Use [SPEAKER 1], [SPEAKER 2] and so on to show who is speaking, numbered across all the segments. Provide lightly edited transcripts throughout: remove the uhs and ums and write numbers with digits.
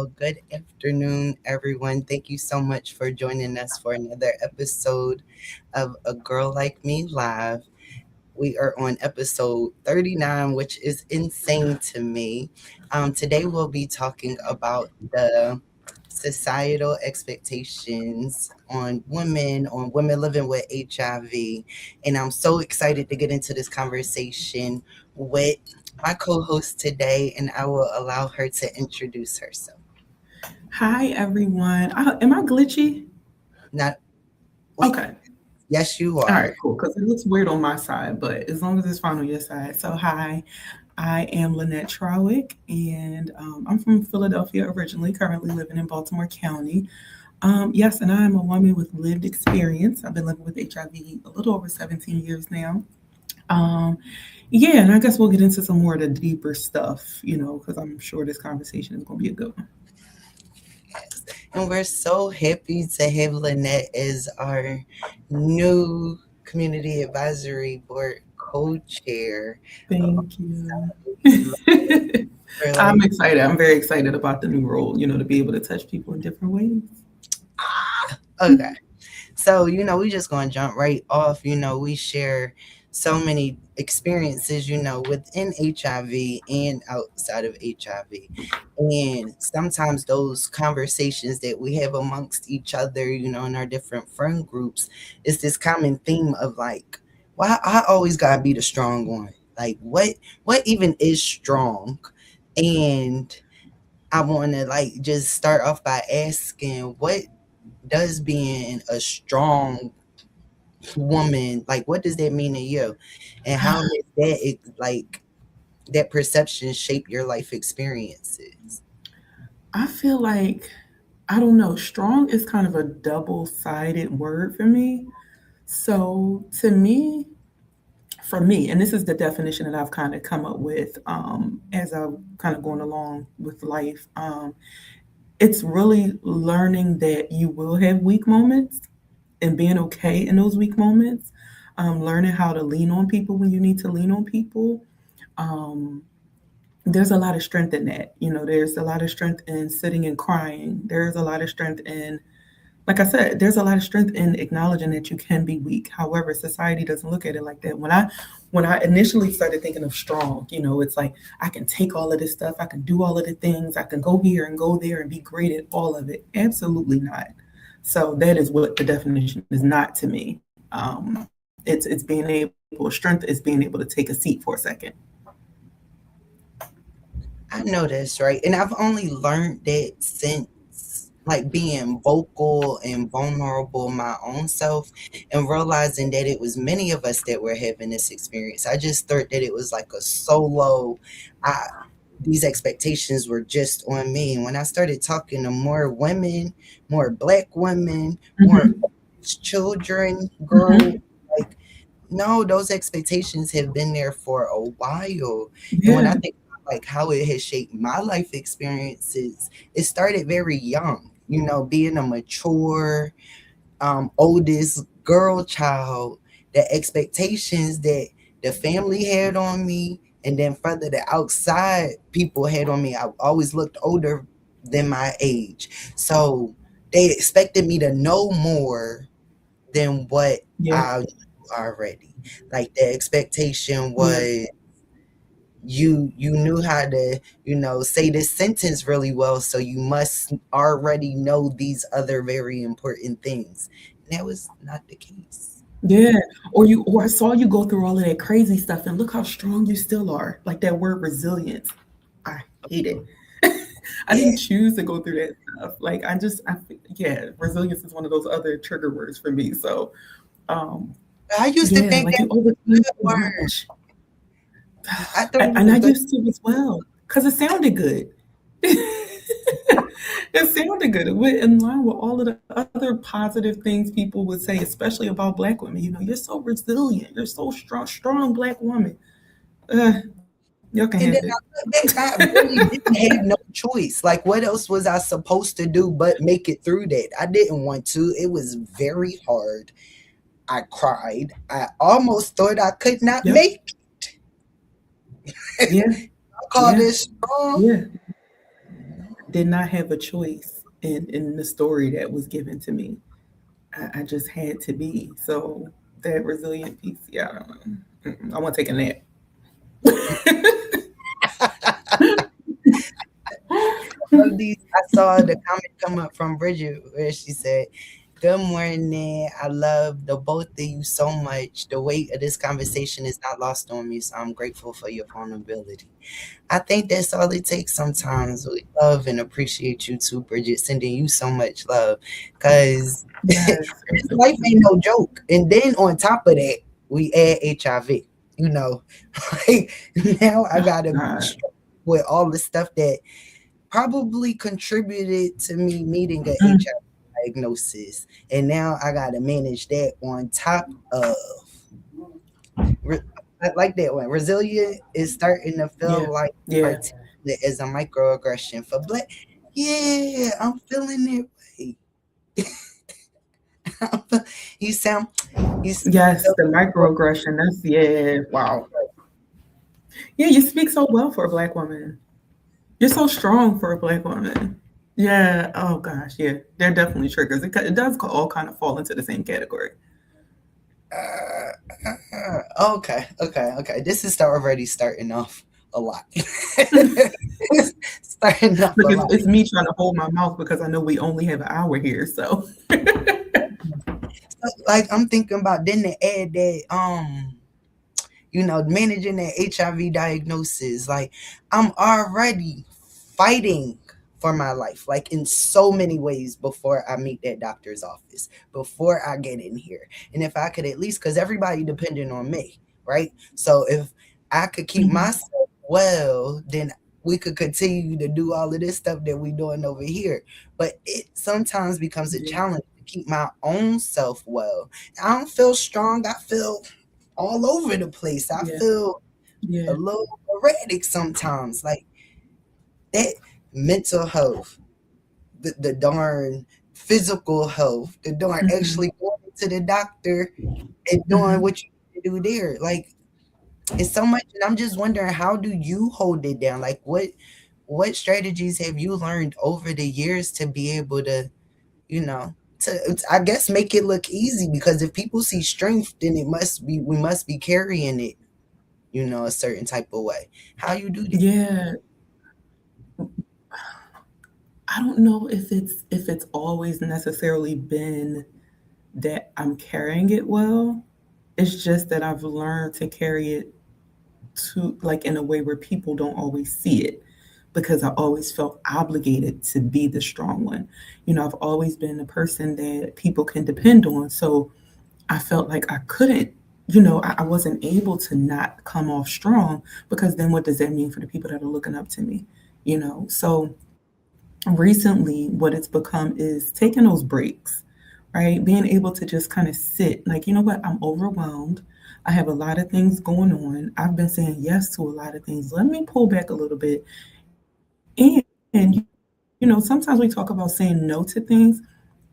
[SPEAKER 1] Well, good afternoon, everyone. Thank you so much for joining us for another episode of A Girl Like Me Live. We are on episode 39, which is insane to me. Today, we'll be talking about the societal expectations on women living with HIV. And I'm so excited to get into this conversation with my co-host today, and I will allow her to introduce herself.
[SPEAKER 2] Hi, everyone. Am I glitchy?
[SPEAKER 1] Not wait,
[SPEAKER 2] Okay.
[SPEAKER 1] yes, you
[SPEAKER 2] All right,
[SPEAKER 1] are.
[SPEAKER 2] cool. Because it looks weird on my side, but as long as it's fine on your side. So, hi, I am Lynette Trawick, and I'm from Philadelphia originally, currently living in Baltimore County. Yes, and I am a woman with lived experience. I've been living with HIV a little over 17 years now. Um, yeah, and I guess we'll get into some more of the deeper stuff, because I'm sure this conversation is going to be a good one.
[SPEAKER 1] Yes. And we're so happy to have Lynette as our new community advisory board co-chair. Um,
[SPEAKER 2] Thank you.
[SPEAKER 1] so we're
[SPEAKER 2] I'm
[SPEAKER 1] like,
[SPEAKER 2] excited. I'm very excited about the new role, to be able to touch people in different ways.
[SPEAKER 1] okay. So, we just gonna jump right off. We share so many experiences, within HIV and outside of HIV. And sometimes those conversations that we have amongst each other, in our different friend groups, is this common theme of like, why I always gotta be the strong one. Like what even is strong? And I wanna like just start off by asking what does being a strong woman, like what does that mean to you, and how does that perception shape your life experiences?
[SPEAKER 2] I feel like, I don't know, strong is kind of a double sided word for me. So to me, for me, and this is the definition that I've kind of come up with as I've kind of going along with life, it's really learning that you will have weak moments and being okay in those weak moments, learning how to lean on people when you need to lean on people. Um, there's a lot of strength in that. There's a lot of strength in sitting and crying. There's a lot of strength in, like I said, there's a lot of strength in acknowledging that you can be weak. However, society doesn't look at it like that. When I initially started thinking of strong, it's like I can take all of this stuff, I can do all of the things, I can go here and go there and be great at all of it. Absolutely not. So that is what the definition is not to me. It's being able, strength is being able to take a seat for a second.
[SPEAKER 1] I know this, right? And I've only learned that since like being vocal and vulnerable my own self, and realizing that it was many of us that were having this experience. I just thought that it was like a solo, I these expectations were just on me. And when I started talking to more women, more black women, more
[SPEAKER 2] Mm-hmm.
[SPEAKER 1] children, girls,
[SPEAKER 2] Mm-hmm.
[SPEAKER 1] like, no, those expectations have been there for a while. And when I
[SPEAKER 2] Yeah.
[SPEAKER 1] think about, like, how it has shaped my life experiences, it started very young. Being a mature, oldest girl child, the expectations that the family had on me, and then further the outside people had on me. I always looked older than my age, so they expected me to know more than what
[SPEAKER 2] Yeah.
[SPEAKER 1] I knew already. Like the expectation
[SPEAKER 2] Yeah.
[SPEAKER 1] was you knew how to say this sentence really well, so you must already know these other very important things, and that was not the case.
[SPEAKER 2] Yeah. Or I saw you go through all of that crazy stuff and look how strong you still are. Like that word resilience. I hate it. I
[SPEAKER 1] Yeah,
[SPEAKER 2] didn't choose to go through that stuff. Like yeah, resilience is one of those other trigger words for me. So, um,
[SPEAKER 1] I used to
[SPEAKER 2] yeah,
[SPEAKER 1] think
[SPEAKER 2] like
[SPEAKER 1] that
[SPEAKER 2] you
[SPEAKER 1] was
[SPEAKER 2] overcame
[SPEAKER 1] a good
[SPEAKER 2] so
[SPEAKER 1] word.
[SPEAKER 2] much.
[SPEAKER 1] I thought it was
[SPEAKER 2] And
[SPEAKER 1] a
[SPEAKER 2] I
[SPEAKER 1] good.
[SPEAKER 2] used to as well because it sounded good. It sounded good. It went in line with all of the other positive things people would say, especially about Black women. You're so resilient. You're so strong Black woman. Y'all can have it.
[SPEAKER 1] And then I look back, I really didn't have no choice. Like, what else was I supposed to do but make it through that? I didn't want to. It was very hard. I cried. I almost thought I could not
[SPEAKER 2] Yep.
[SPEAKER 1] make it.
[SPEAKER 2] Yeah.
[SPEAKER 1] I call
[SPEAKER 2] Yeah.
[SPEAKER 1] this strong.
[SPEAKER 2] Yeah. did not have a choice in the story that was given to me. I just had to be. So that resilient piece, yeah, I don't know. I want to take a nap.
[SPEAKER 1] Love these. I saw the comment come up from Bridget where she said, "Good morning. I love the both of you so much. The weight of this conversation is not lost on me, so I'm grateful for your vulnerability." I think that's all it takes sometimes. We love and appreciate you too, Bridget, sending you so much love. Because
[SPEAKER 2] Yes,
[SPEAKER 1] life
[SPEAKER 2] absolutely.
[SPEAKER 1] ain't no joke. And then on top of that, we add HIV. You know, like now I
[SPEAKER 2] Oh,
[SPEAKER 1] gotta be
[SPEAKER 2] God.
[SPEAKER 1] strong with all the stuff that probably contributed to me meeting a
[SPEAKER 2] Mm,
[SPEAKER 1] HIV diagnosis. And now I gotta manage that on top of re- I like that one. Resilient is starting to
[SPEAKER 2] yeah,
[SPEAKER 1] feel like
[SPEAKER 2] yeah,
[SPEAKER 1] articulate as a microaggression for black. Yeah, I'm feeling it. Way. you sound you sound
[SPEAKER 2] yes.
[SPEAKER 1] so
[SPEAKER 2] The microaggression. That's yeah. Wow. Yeah, you speak so well for a black woman. You're so strong for a black woman. Yeah. Oh gosh. Yeah. They're definitely triggers. It does all kind of fall into the same category.
[SPEAKER 1] okay. This is already starting off a lot. Starting off
[SPEAKER 2] Look,
[SPEAKER 1] a lot.
[SPEAKER 2] it's me trying to hold my mouth because I know we only have an hour here. So
[SPEAKER 1] So, like I'm thinking about then to add that managing that HIV diagnosis. Like, I'm already fighting for my life, like in so many ways before I meet that doctor's office, before I get in here. And if I could at least, because everybody depending on me, right? So if I could keep
[SPEAKER 2] mhm.
[SPEAKER 1] myself well, then we could continue to do all of this stuff that we're doing over here. But it sometimes becomes a
[SPEAKER 2] Yeah,
[SPEAKER 1] challenge to keep my own self well. I don't feel strong. I feel all over the place. I
[SPEAKER 2] yeah,
[SPEAKER 1] feel a
[SPEAKER 2] yeah.
[SPEAKER 1] little erratic sometimes. Like that mental health, the darn physical health, the darn
[SPEAKER 2] Hmm.
[SPEAKER 1] actually going to the doctor and doing
[SPEAKER 2] Hmm.
[SPEAKER 1] what you need to do there. Like it's so much, and I'm just wondering, how do you hold it down? Like what strategies have you learned over the years to be able to, you know, to I guess make it look easy? Because if people see strength, then it must be we must be carrying it, a certain type of way. How you do that?
[SPEAKER 2] Yeah. I don't know if it's always necessarily been that I'm carrying it well. It's just that I've learned to carry it to like in a way where people don't always see it because I always felt obligated to be the strong one. I've always been the person that people can depend on. So I felt like I couldn't, I wasn't able to not come off strong because then what does that mean for the people that are looking up to me? So recently what it's become is taking those breaks, right? Being able to just kind of sit, like, you know what, I'm overwhelmed. I have a lot of things going on. I've been saying yes to a lot of things. Let me pull back a little bit. And, sometimes we talk about saying no to things.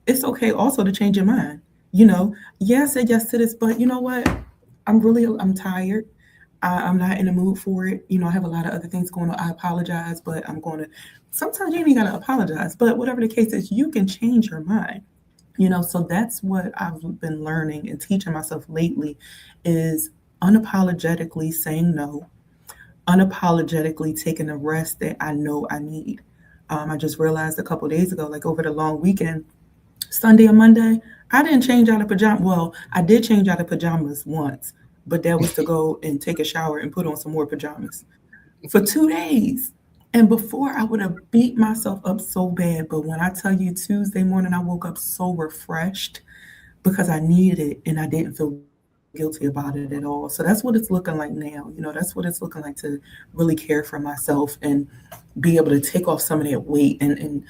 [SPEAKER 2] It's okay also to change your mind. Yeah, I said yes to this, but you know what? I'm tired. I'm not in the mood for it. I have a lot of other things going on. I apologize, but I'm going to. Sometimes you ain't got to apologize, but whatever the case is, you can change your mind. So that's what I've been learning and teaching myself lately is unapologetically saying no, unapologetically taking the rest that I know I need. I just realized a couple days ago, like over the long weekend, Sunday and Monday, I didn't change out of pajamas. Well, I did change out of pajamas once, but that was to go and take a shower and put on some more pajamas for 2 days. And before I would have beat myself up so bad, but when I tell you Tuesday morning, I woke up so refreshed because I needed it and I didn't feel guilty about it at all. So that's what it's looking like now. That's what it's looking like to really care for myself and be able to take off some of that weight and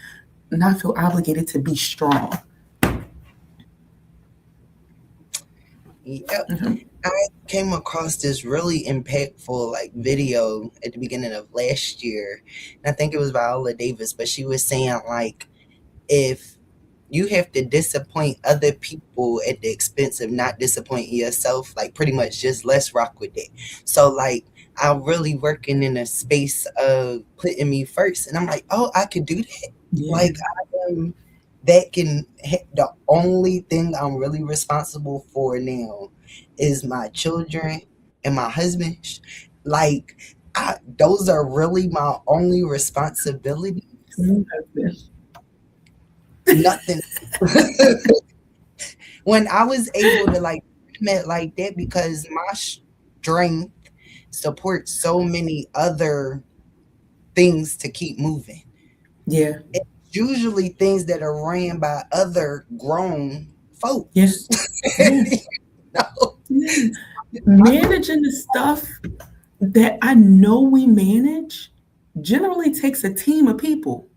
[SPEAKER 2] not feel obligated to be strong.
[SPEAKER 1] Yep.
[SPEAKER 2] Mhm.
[SPEAKER 1] I came across this really impactful like video at the beginning of last year. And I think it was Viola Davis, but she was saying like if you have to disappoint other people at the expense of not disappointing yourself, like pretty much just let's rock with it. So like I really working in a space of putting me first. And I'm like, oh, I could do that.
[SPEAKER 2] Yeah.
[SPEAKER 1] Like I am that can the only thing I'm really responsible for now is my children and my husband. Like those are really my only responsibilities.
[SPEAKER 2] Mm, husband.
[SPEAKER 1] Nothing. When I was able to like met like that because my strength supports so many other things to keep moving.
[SPEAKER 2] Yeah.
[SPEAKER 1] It's usually things that are ran by other grown
[SPEAKER 2] Yeah.
[SPEAKER 1] folks.
[SPEAKER 2] Yeah.
[SPEAKER 1] You know?
[SPEAKER 2] Yeah.
[SPEAKER 1] I,
[SPEAKER 2] Managing the stuff that I know we manage generally takes a team of people.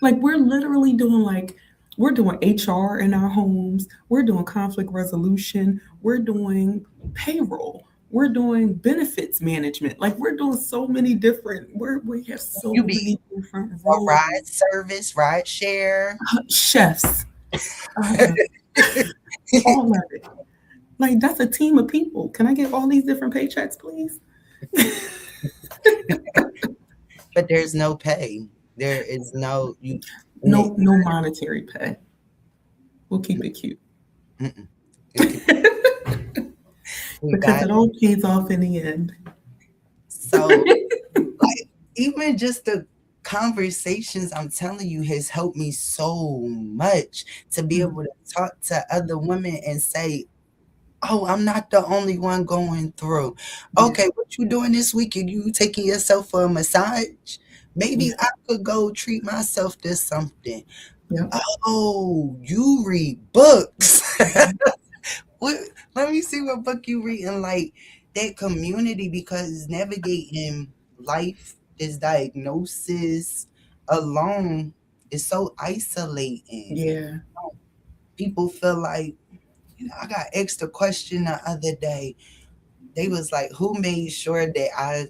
[SPEAKER 2] Like we're literally doing we're doing HR in our homes, we're doing conflict resolution, we're doing payroll, we're doing benefits management. Like we're doing so many different we have so
[SPEAKER 1] you be
[SPEAKER 2] many different
[SPEAKER 1] a
[SPEAKER 2] roles.
[SPEAKER 1] ride service, ride share.
[SPEAKER 2] Chefs, uh, all of it. Like that's a team of people. Can I get all these different paychecks, please?
[SPEAKER 1] But there's no pay. There is no you. And it,
[SPEAKER 2] No monetary pay. We'll keep it cute.
[SPEAKER 1] mm-mm. You
[SPEAKER 2] Because
[SPEAKER 1] got
[SPEAKER 2] it all pays off in the end.
[SPEAKER 1] so like even just the conversations I'm telling you has helped me so much to be
[SPEAKER 2] Mm,
[SPEAKER 1] able to talk to other women and say, "Oh, I'm not the only one going through.
[SPEAKER 2] yeah,
[SPEAKER 1] Okay, what you doing this weekend? You taking yourself for a massage? Maybe
[SPEAKER 2] yeah,
[SPEAKER 1] I could go treat myself to something.
[SPEAKER 2] yep.
[SPEAKER 1] Oh, you read books. What? Let me see what book you reading. Like that community because navigating life, this diagnosis alone is so isolating.
[SPEAKER 2] Yeah.
[SPEAKER 1] People feel like, I got asked a question the other day. They was like, "Who made sure that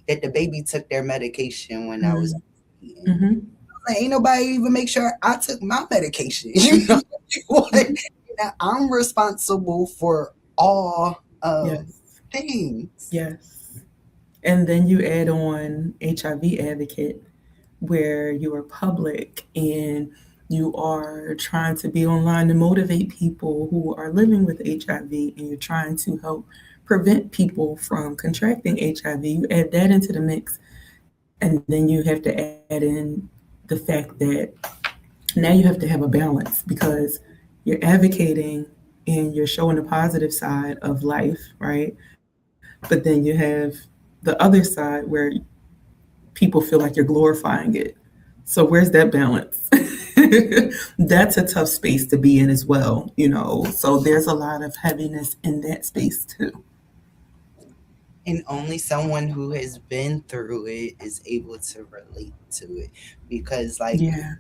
[SPEAKER 1] the baby took their medication when I was
[SPEAKER 2] Mm,
[SPEAKER 1] eating?"
[SPEAKER 2] mm-hmm,
[SPEAKER 1] Like, ain't nobody even make sure I took my medication. You
[SPEAKER 2] mm-hmm,
[SPEAKER 1] know, what?
[SPEAKER 2] mm-hmm.
[SPEAKER 1] I'm responsible for all of
[SPEAKER 2] Yes,
[SPEAKER 1] things.
[SPEAKER 2] yes. And then you add on HIV advocate, where you are public and you are trying to be online to motivate people who are living with HIV and you're trying to help prevent people from contracting HIV. You add that into the mix, and then you have to add in the fact that now you have to have a balance because you're advocating and you're showing the positive side of life, right? But then you have the other side where people feel like you're glorifying it. So where's that balance? That's a tough space to be in as well, you know. So there's a lot of heaviness in that space too.
[SPEAKER 1] And only someone who has been through it is able to relate to it. Because, like,
[SPEAKER 2] Yeah.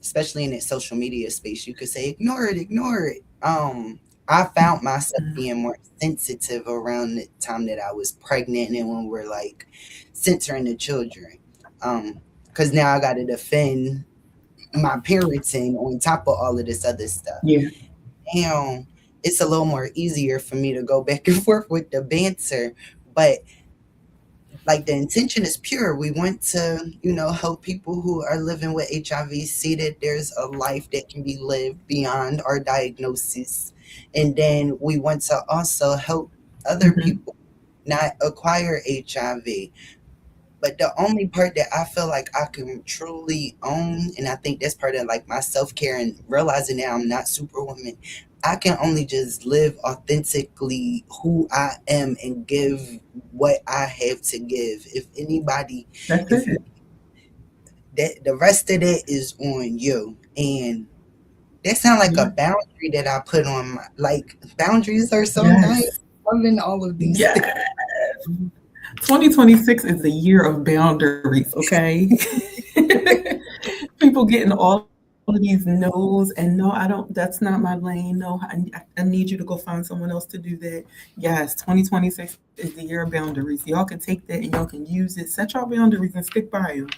[SPEAKER 1] especially in that social media space, you could say, ignore it, ignore it. I found myself being more sensitive around the time that I was pregnant and when we're like censoring the children. Because now I got to defend my parenting on top of all of this other stuff.
[SPEAKER 2] Yeah.
[SPEAKER 1] Now it's a little more easier for me to go back and forth with the banter, but like the intention is pure. We want to, help people who are living with HIV see that there's a life that can be lived beyond our diagnosis. And then we want to also help other
[SPEAKER 2] Hmm.
[SPEAKER 1] people not acquire HIV. But the only part that I feel like I can truly own, and I think that's part of like my self care and realizing that I'm not superwoman, I can only just live authentically who I am and give what I have to give. If anybody,
[SPEAKER 2] That's
[SPEAKER 1] if
[SPEAKER 2] it.
[SPEAKER 1] that the rest of it is on you, and that sounds like a
[SPEAKER 2] Yeah.
[SPEAKER 1] boundary that I put on my like boundaries are so nice.
[SPEAKER 2] Yes.
[SPEAKER 1] Loving all of these things.
[SPEAKER 2] Yes. 2026 is the year of boundaries, okay? People getting all of these no's, and no, I don't, that's not my lane. No, I need you to go find someone else to do that. Yes, 2026 is the year of boundaries. Y'all can take that and y'all can use it. Set your boundaries and stick by them.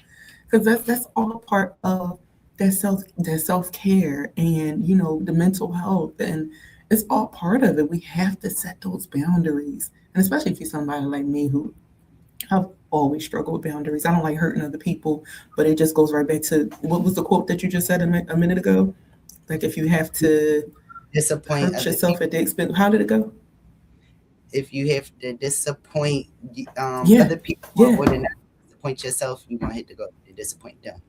[SPEAKER 2] Because that's all part of that self-care and the mental health, and it's all part of it. We have to set those boundaries. And especially if you're somebody like me who I've always struggled with boundaries. I don't like hurting other people, but it just goes right back to what was the quote that you just said a minute ago? Like if you have to
[SPEAKER 1] Disappoint
[SPEAKER 2] hurt
[SPEAKER 1] other
[SPEAKER 2] yourself
[SPEAKER 1] people.
[SPEAKER 2] at the expense, how did it go?
[SPEAKER 1] If you have to disappoint
[SPEAKER 2] Yeah,
[SPEAKER 1] other people in
[SPEAKER 2] yeah,
[SPEAKER 1] order not to disappoint yourself, you want to have to go to disappoint them.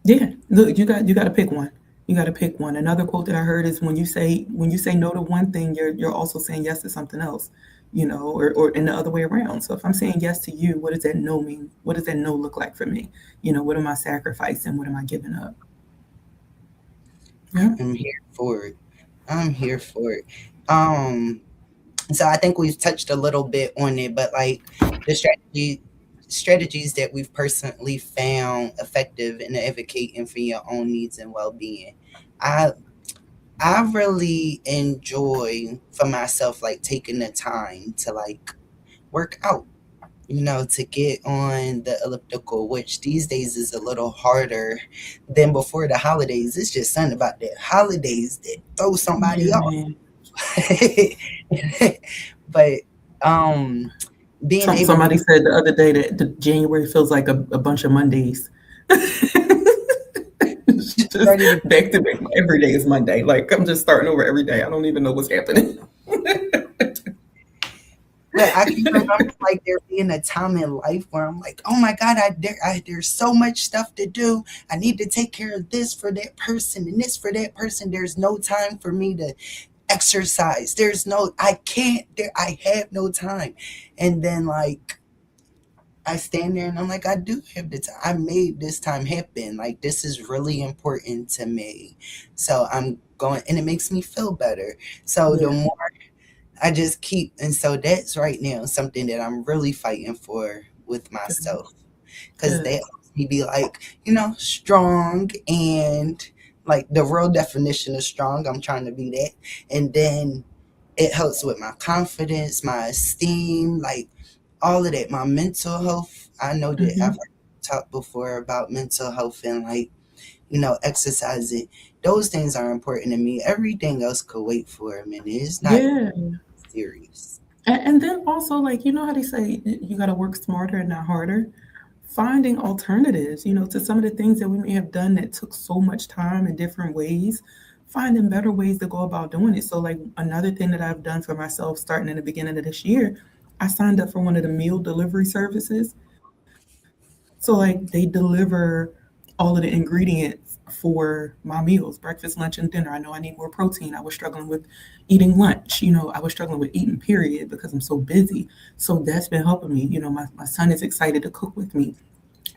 [SPEAKER 2] yeah. Look, you got to pick one. You got to pick one. Another quote that I heard is when you say no to one thing, you're also saying yes to something else, or in the other way around. So if I'm saying yes to you, what does that no mean? What does that no look like for me? What am I sacrificing? What am I giving up? Yeah,
[SPEAKER 1] I'm here for it. I'm here for it. Um, so I think we've touched a little bit on it, but like the strategies that we've personally found effective in advocating for your own needs and well-being. I I really enjoy for myself like taking the time to like work out, to get on the elliptical, which these days is a little harder than before the holidays. It's just something about the holidays that throw somebody
[SPEAKER 2] yeah,
[SPEAKER 1] off.
[SPEAKER 2] man.
[SPEAKER 1] But um being able to
[SPEAKER 2] Somebody said the other day that the January feels like a bunch of Mondays. Just
[SPEAKER 1] ready to
[SPEAKER 2] back to back. Every day is Monday. Like I'm just starting over every day. I don't even know what's happening.
[SPEAKER 1] look, I can remember like there being a time in life where I'm like, oh my God, there's so much stuff to do. I need to take care of this for that person and this for that person. There's no time for me to exercise. I can't, I have no time. And then like, I stand there and I'm like, I do have the time. I made this time happen. Like, this is really important to me. So I'm going, and it makes me feel better. So the
[SPEAKER 2] Yeah,
[SPEAKER 1] more I just keep, and so that's right now something that I'm really fighting for with
[SPEAKER 2] good,
[SPEAKER 1] myself, because that
[SPEAKER 2] good.
[SPEAKER 1] helps me be like, strong, and like the real definition of strong, I'm trying to be that. And then it helps with my confidence, my esteem, like all of that, my mental health. I know that I've
[SPEAKER 2] Hmm.
[SPEAKER 1] talked before about mental health and like, exercising. Those things are important to me. Everything else could wait for a minute. It's not
[SPEAKER 2] Yeah.
[SPEAKER 1] serious.
[SPEAKER 2] And then also, like, you know how they say you got to work smarter and not harder? Finding alternatives, to some of the things that we may have done that took so much time in different ways, finding better ways to go about doing it. So, like, another thing that I've done for myself starting in the beginning of this year, I signed up for one of the meal delivery services. So, like, they deliver all of the ingredients for my meals, breakfast, lunch, and dinner. I know I need more protein. I was struggling with eating lunch. I was struggling with eating, period, because I'm so busy. So, that's been helping me. My son is excited to cook with me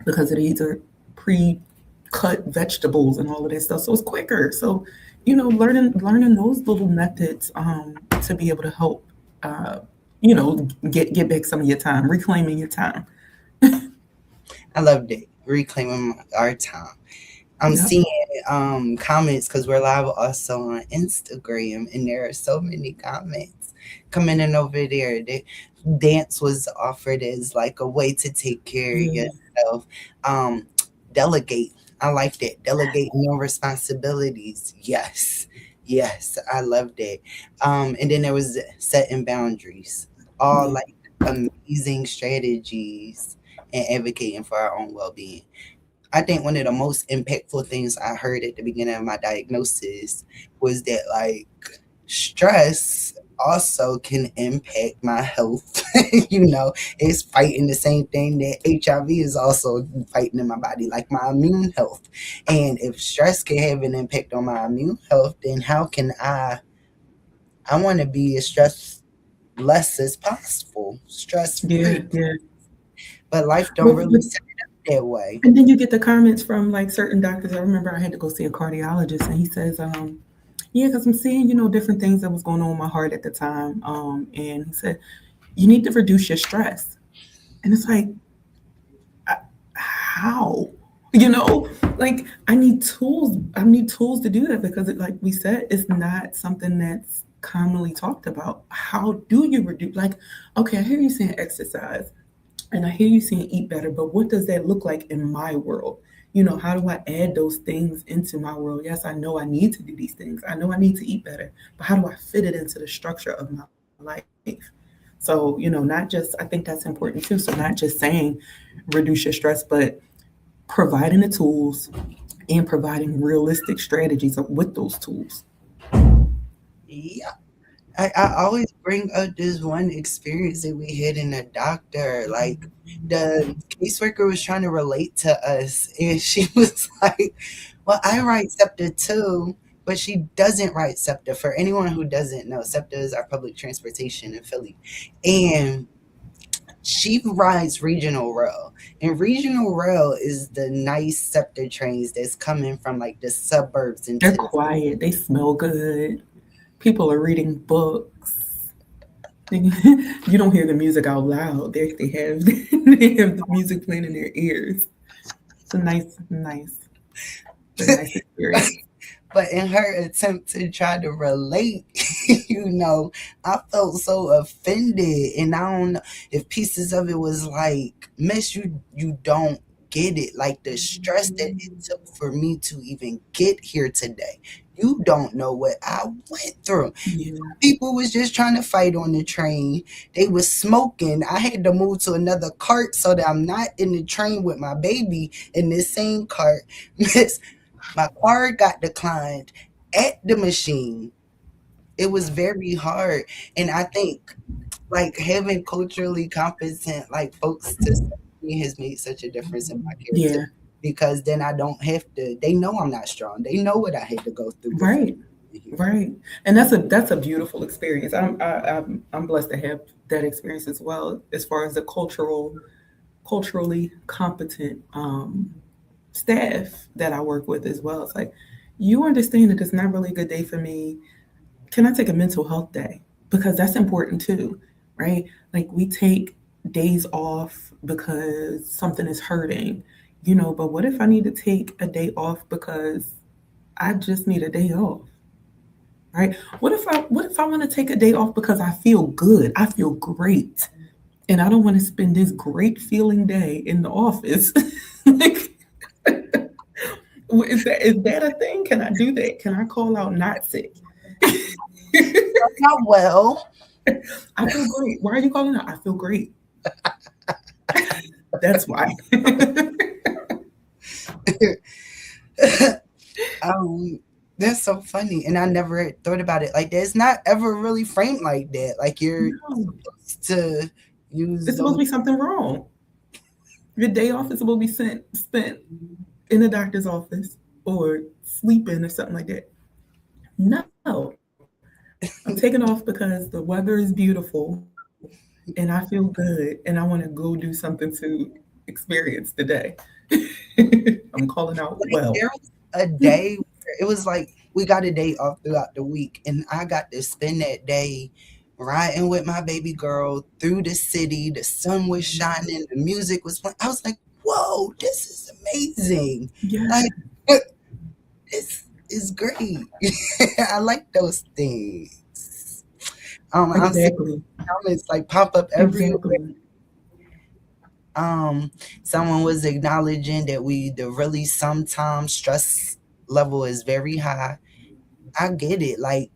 [SPEAKER 2] because these are pre-cut vegetables and all of that stuff. So it's quicker. So, learning those little methods to be able to help, uh, get back some of your time, reclaiming your time.
[SPEAKER 1] I loved it. Reclaiming our time. I'm
[SPEAKER 2] Yep.
[SPEAKER 1] seeing comments because we're live also on Instagram, and there are so many comments coming in over there. Dance was offered as like a way to take care of
[SPEAKER 2] Yeah.
[SPEAKER 1] yourself. Um, Delegate. I like that. Delegate your responsibilities. Yes. Yes, I love that. And then there was setting boundaries. All
[SPEAKER 2] Yeah.
[SPEAKER 1] like amazing strategies and advocating for our own well being. I think one of the most impactful things I heard at the beginning of my diagnosis was that like stress also can impact my health. It's fighting the same thing that HIV is also fighting in my body, like my immune health. And if stress can have an impact on my immune health, then how can I want to be as stress less as possible, stress
[SPEAKER 2] Yeah.
[SPEAKER 1] free.
[SPEAKER 2] Yeah.
[SPEAKER 1] But life don't
[SPEAKER 2] But,
[SPEAKER 1] really
[SPEAKER 2] but
[SPEAKER 1] set it up that way.
[SPEAKER 2] and then you get the comments from like certain doctors. I remember I had to go see a cardiologist, and he says, yeah, because I'm seeing, different things that was going on with my heart at the time. And he said, you need to reduce your stress. And it's like, how? Like I need tools to do that because like we said, it's not something that's commonly talked about. How do you reduce, like, okay, I hear you saying exercise and I hear you saying eat better, but what does that look like in my world? How do I add those things into my world? Yes, I know I need to do these things. I know I need to eat better, but how do I fit it into the structure of my life? So, not just, I think that's important too. So, not just saying reduce your stress, but providing the tools and providing realistic strategies with those tools.
[SPEAKER 1] Yeah. I always bring up this one experience that we had in the doctor. Like the caseworker was trying to relate to us, and she was like, "Well, I write SEPTA too." But she doesn't write SEPTA. For anyone who doesn't know, SEPTA is our public transportation in Philly. And she rides regional rail. And regional rail is the nice SEPTA trains that's coming from like the suburbs
[SPEAKER 2] They're
[SPEAKER 1] into the
[SPEAKER 2] quiet, they smell good, people are reading books. You don't hear the music out loud. They have they have the music playing in their ears. It's a nice experience.
[SPEAKER 1] but in her attempt to try to relate, you know, I felt so offended, and I don't know if pieces of it was like, "Miss, you don't get it. Like the stress that it took for me to even get here today. You don't know what I went through.
[SPEAKER 2] Yeah,
[SPEAKER 1] People was just trying to fight on the train. They was smoking. I had to move to another cart so that I'm not in the train with my baby in this same cart. Miss, my card got declined at the machine. It was very hard. And I think like having culturally competent like folks to serve me has made such a difference in my character,
[SPEAKER 2] yeah,
[SPEAKER 1] because then I don't have to, they know I'm not strong. They know what I had to go through before
[SPEAKER 2] right,
[SPEAKER 1] here.
[SPEAKER 2] right. And that's a beautiful experience. I'm blessed to have that experience as well, as far as the culturally competent staff that I work with as well. It's like, you understand that it's not really a good day for me. Can I take a mental health day? Because that's important too, right? Like, we take days off because something is hurting, but what if I need to take a day off because I just need a day off, right? What if I want to take a day off because I feel good, I feel great, and I don't want to spend this great feeling day in the office? Like, is that a thing? Can I do that? Can I call out not sick?
[SPEAKER 1] Not well.
[SPEAKER 2] I feel great. Why are you calling out? I feel great. That's why.
[SPEAKER 1] um, that's so funny. And I never thought about it like that. It's not ever really framed like that. Like you're
[SPEAKER 2] No,
[SPEAKER 1] supposed to use
[SPEAKER 2] it's supposed
[SPEAKER 1] those.
[SPEAKER 2] to be something wrong. Your day off is supposed to be spent in a doctor's office or sleeping or something like that. No, I'm taking off because the weather is beautiful and I feel good and I want to go do something to experience the day. I'm calling out
[SPEAKER 1] Like
[SPEAKER 2] well.
[SPEAKER 1] there was a day where it was like we got a day off throughout the week, and I got to spend that day riding with my baby girl through the city. The sun was shining, the music was playing. I was like, "Whoa, this is amazing!
[SPEAKER 2] Yeah,
[SPEAKER 1] Like this is great." I like those things. I'm seeing
[SPEAKER 2] exactly.
[SPEAKER 1] comments like pop up everywhere.
[SPEAKER 2] Exactly.
[SPEAKER 1] Um, Someone was acknowledging that the really sometimes stress level is very high. I get it. Like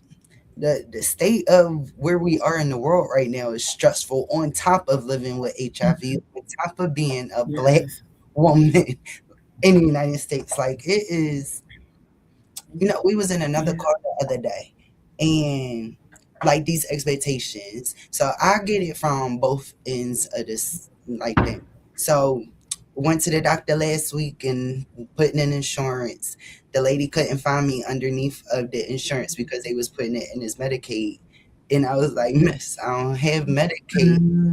[SPEAKER 1] the state of where we are in the world right now is stressful, on top of living with HIV, on top of being a black
[SPEAKER 2] Yes.
[SPEAKER 1] woman in the United States. Like it is, we was in another
[SPEAKER 2] Yeah.
[SPEAKER 1] car the other day, and like these expectations. So I get it from both ends of this like thing. So went to the doctor last week and putting in insurance. The lady couldn't find me underneath of the insurance because they was putting it in his Medicaid. And I was like, "Miss, I don't have Medicaid."
[SPEAKER 2] Mm,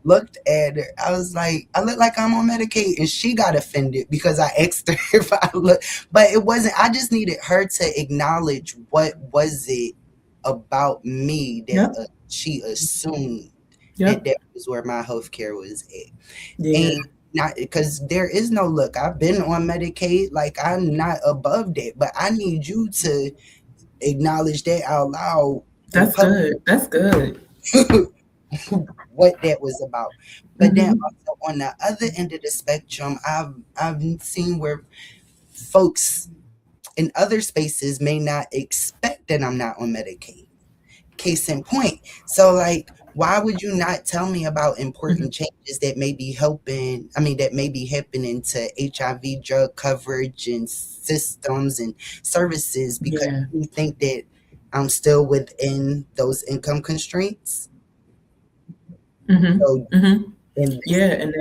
[SPEAKER 1] Looked at her. I was like, "I look like I'm on Medicaid," and she got offended because I asked her if I look. But it wasn't. I just needed her to acknowledge what was it about me that
[SPEAKER 2] yep.
[SPEAKER 1] she assumed that
[SPEAKER 2] Yep.
[SPEAKER 1] that was where my health care was at, and
[SPEAKER 2] Yeah.
[SPEAKER 1] not because there is no look. I've been on Medicaid, like I'm not above that, but I need you to acknowledge that out loud in
[SPEAKER 2] That's
[SPEAKER 1] public.
[SPEAKER 2] good. That's good.
[SPEAKER 1] What that was about. But then
[SPEAKER 2] Hmm.
[SPEAKER 1] also on the other end of the spectrum, I've seen where folks in other spaces may not expect that I'm not on Medicaid. Case in point. So like Why would you not tell me about
[SPEAKER 2] Mhm.
[SPEAKER 1] important changes that may be helping? I mean, that may be happening to HIV drug coverage and systems and services because
[SPEAKER 2] Yeah.
[SPEAKER 1] you think that I'm still within those income constraints.
[SPEAKER 2] Mhm.
[SPEAKER 1] So,
[SPEAKER 2] Mhm.
[SPEAKER 1] in this,
[SPEAKER 2] Yeah, and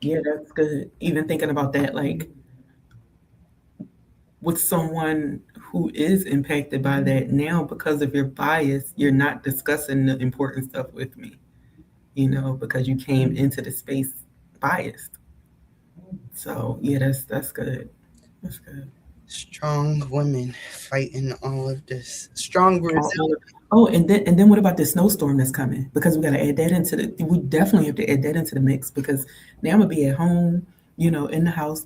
[SPEAKER 2] yeah, that's good. Even thinking about that, like with someone who is impacted by that now because of your bias, you're not discussing the important stuff with me, because you came into the space biased. So yeah, that's good. That's good.
[SPEAKER 1] strong women fighting all of this, strong
[SPEAKER 2] All of- Oh, and then what about the snowstorm that's coming? Because we got to add that into the. We definitely have to add that into the mix because now I'm gonna be at home, in the house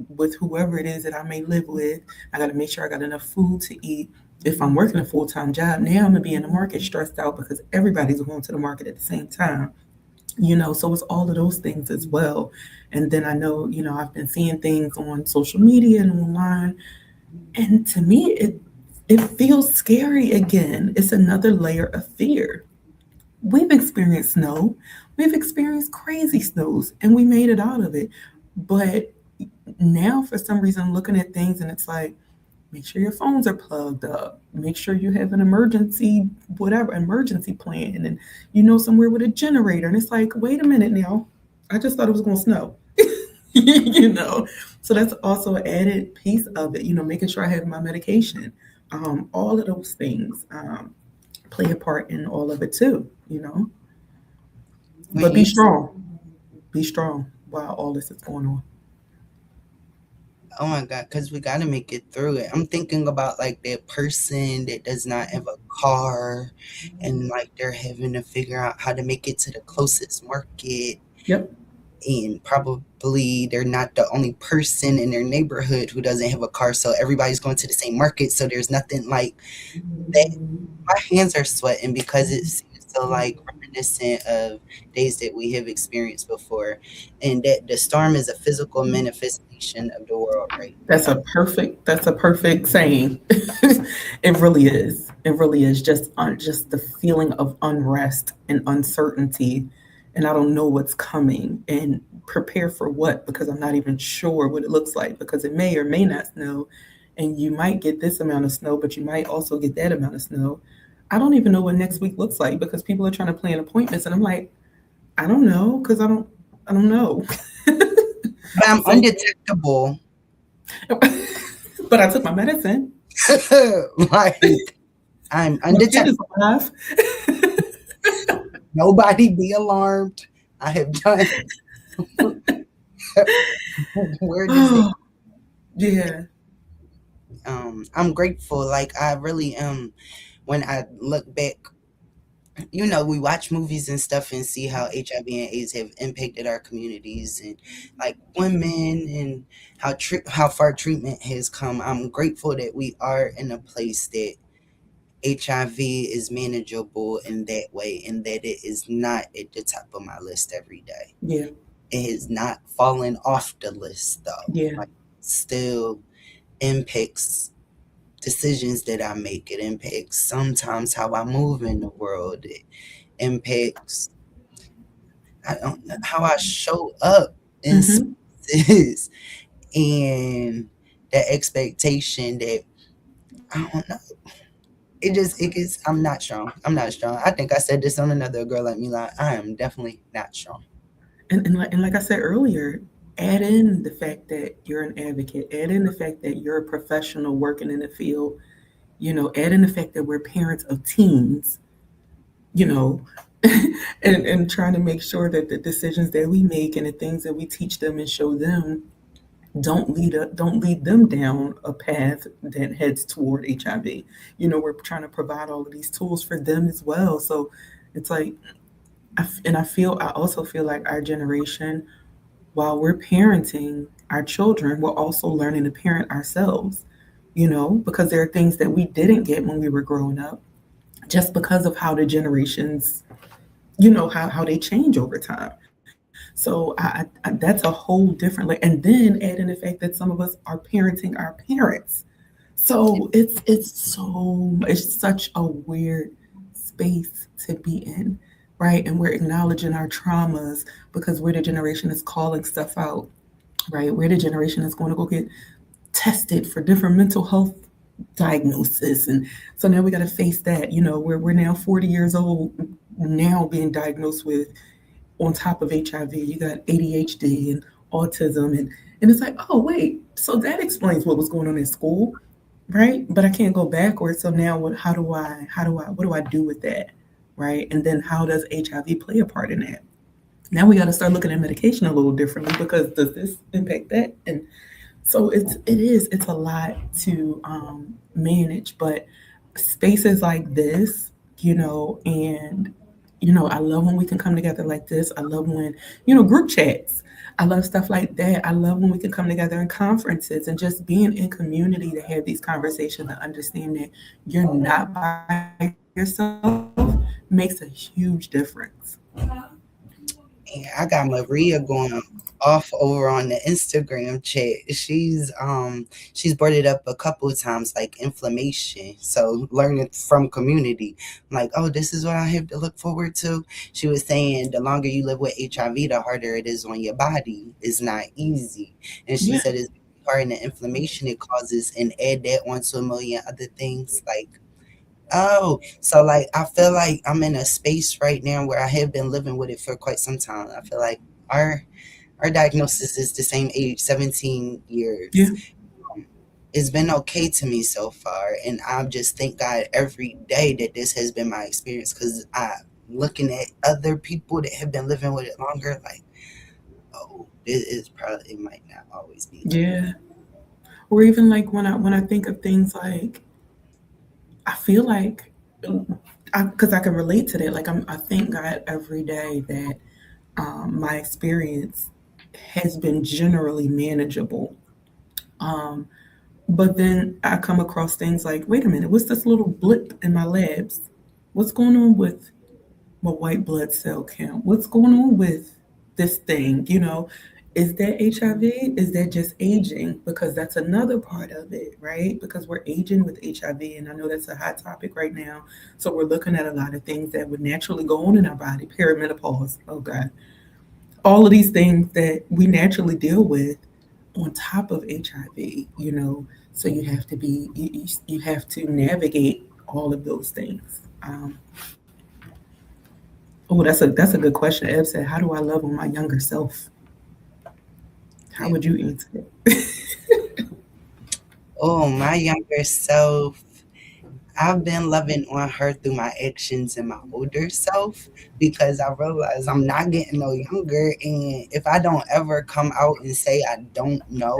[SPEAKER 2] with whoever it is that I may live with. I got to make sure I got enough food to eat. If I'm working a full-time job, now I'm gonna be in the market stressed out because everybody's going to the market at the same time. So it's all of those things as well. And then I know, I've been seeing things on social media and online, and to me, it feels scary again. It's another layer of fear. We've experienced snow, we've experienced crazy snows, and we made it out of it. But now, for some reason, I'm looking at things and it's like, make sure your phones are plugged up. Make sure you have an emergency, whatever, emergency plan, and somewhere with a generator. And it's like, wait a minute now. I just thought it was going to snow. you know. So that's also an added piece of it, making sure I have my medication. All of those things play a part in all of it too.
[SPEAKER 1] when
[SPEAKER 2] But be
[SPEAKER 1] you,
[SPEAKER 2] strong. Be strong while all this is going on.
[SPEAKER 1] oh my God, because we got to make it through it. I'm thinking about like that person that does not have a car and like they're having to figure out how to make it to the closest market.
[SPEAKER 2] Yep.
[SPEAKER 1] And probably they're not the only person in their neighborhood who doesn't have a car. So everybody's going to the same market. So there's nothing like that. My hands are sweating because it seems so like reminiscent of days that we have experienced before. And that the storm is a physical manifestation of the world right
[SPEAKER 2] That's a perfect saying. It really is. It really is just the feeling of unrest and uncertainty, and I don't know what's coming and prepare for what because I'm not even sure what it looks like because it may or may not snow, and you might get this amount of snow, but you might also get that amount of snow. I don't even know what next week looks like because people are trying to plan appointments, and I'm like, I don't know because I don't know.
[SPEAKER 1] but I'm
[SPEAKER 2] So,
[SPEAKER 1] undetectable.
[SPEAKER 2] but I took my medicine.
[SPEAKER 1] Like I'm
[SPEAKER 2] My kid is
[SPEAKER 1] undetectable.
[SPEAKER 2] alive.
[SPEAKER 1] Nobody be alarmed. I have done where does it
[SPEAKER 2] Oh, yeah.
[SPEAKER 1] I'm grateful. Like I really am when I look back, we watch movies and stuff and see how HIV and AIDS have impacted our communities and like women and how far treatment has come. I'm grateful that we are in a place that HIV is manageable in that way and that it is not at the top of my list every day.
[SPEAKER 2] Yeah.
[SPEAKER 1] It has not fallen off the list though.
[SPEAKER 2] Yeah.
[SPEAKER 1] Like still impacts decisions that I make. It impacts sometimes how I move in the world. It impacts I don't know how I show up in
[SPEAKER 2] Mm-hmm.
[SPEAKER 1] spaces and the expectation that I don't know. It gets I'm not strong. I'm not strong. I think I said this on another Girl Like Me line. I am definitely not strong.
[SPEAKER 2] And like I said earlier, add in the fact that you're an advocate. Add in the fact that you're a professional working in the field. Add in the fact that we're parents of teens. You know, and trying to make sure that the decisions that we make and the things that we teach them and show them don't lead them down a path that heads toward HIV. We're trying to provide all of these tools for them as well. So it's like, I also feel like our generation, while we're parenting our children, we're also learning to parent ourselves. Because there are things that we didn't get when we were growing up, just because of how the generations, how they change over time. So that's a whole different, and then add in the fact that some of us are parenting our parents. So it's such a weird space to be in right? And we're acknowledging our traumas because we're the generation that's calling stuff out, right? We're the generation that's going to go get tested for different mental health diagnosis. And so now we got to face that. We're now 40 years old, now being diagnosed with, on top of HIV, you got ADHD and autism. And it's like, oh, wait, so that explains what was going on in school, right? But I can't go backwards. So now what do I do with that? Right. And then how does HIV play a part in that? Now we got to start looking at medication a little differently because does this impact that? And so it's a lot to manage, but spaces like this, and I love when we can come together like this. I love when group chats. I love stuff like that. I love when we can come together in conferences and just being in community to have these conversations and understand that you're not by yourself makes a huge difference.
[SPEAKER 1] And I got Maria going off over on the Instagram chat. She's brought it up a couple of times, like inflammation. So learning from community. I'm like, oh, this is what I have to look forward to. She was saying the longer you live with HIV, the harder it is on your body. It's not easy. And she
[SPEAKER 2] Yeah,
[SPEAKER 1] said it's hard in the inflammation it causes, and add that onto a million other things like, oh, so like I feel like I'm in a space right now where I have been living with it for quite some time. I feel like our our diagnosis is the same age, 17
[SPEAKER 2] yeah,
[SPEAKER 1] years. Um, it's been okay to me so far, and I just thank God every day that this has been my experience because I looking at other people that have been living with it longer, like, oh, it is probably it might not always be like
[SPEAKER 2] yeah. Or even like when I think of things like, I feel like, because I can relate to that. Like I thank God every day that my experience has been generally manageable. Um, but then I come across things like, wait a minute, what's this little blip in my labs? What's going on with my white blood cell count? What's going on with this thing? Is that HIV? Is that just aging? Because that's another part of it, right? Because we're aging with HIV, and I know that's a hot topic right now. So we're looking at a lot of things that would naturally go on in our body, perimenopause, oh God, all of these things that we naturally deal with on top of HIV. So you have to navigate all of those things. Um, oh, that's a good question. Eb said, "How do I love on my younger self?" How
[SPEAKER 1] that.
[SPEAKER 2] would you answer it?
[SPEAKER 1] Oh, my younger self. I've been loving on her through my actions and my older self because I realize I'm not getting no younger. And if I don't ever come out and say I don't know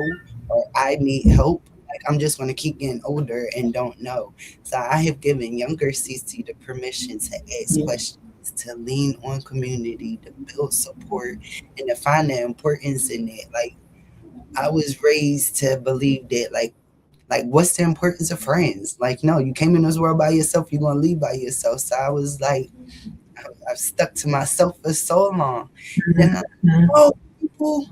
[SPEAKER 1] or I need help, like I'm just going to keep getting older and don't know. So I have given younger Cece the permission to ask
[SPEAKER 2] Yeah,
[SPEAKER 1] questions, to lean on community, to build support, and to find the importance in it. Like I was raised to believe that like what's the importance of friends? Like, no, you came in this world by yourself, you're gonna leave by yourself. So I was like, I've stuck to myself for so long. Then I,
[SPEAKER 2] mhm,
[SPEAKER 1] oh, people,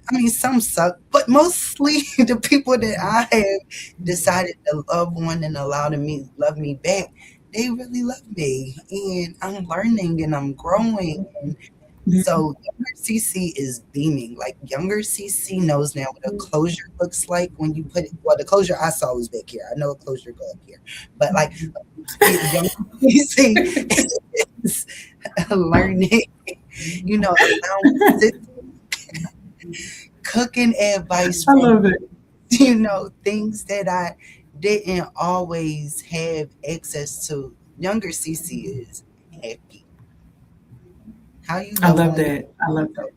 [SPEAKER 1] I mean, some suck, but mostly the people that I have decided to love on and allow to me love me back, they really love me, and I'm learning and I'm growing.
[SPEAKER 2] yeah,
[SPEAKER 1] So younger CC is beaming. Like younger CC knows now what a closure looks like when you put it. Well, the closure I saw was back here. I know a closure go up here, but like younger CC is learning. Allowing sit- cooking advice
[SPEAKER 2] I
[SPEAKER 1] from
[SPEAKER 2] love it.
[SPEAKER 1] things that I didn't always have access to. Younger CC is happy. How you
[SPEAKER 2] I
[SPEAKER 1] love
[SPEAKER 2] love
[SPEAKER 1] on
[SPEAKER 2] that. I love that.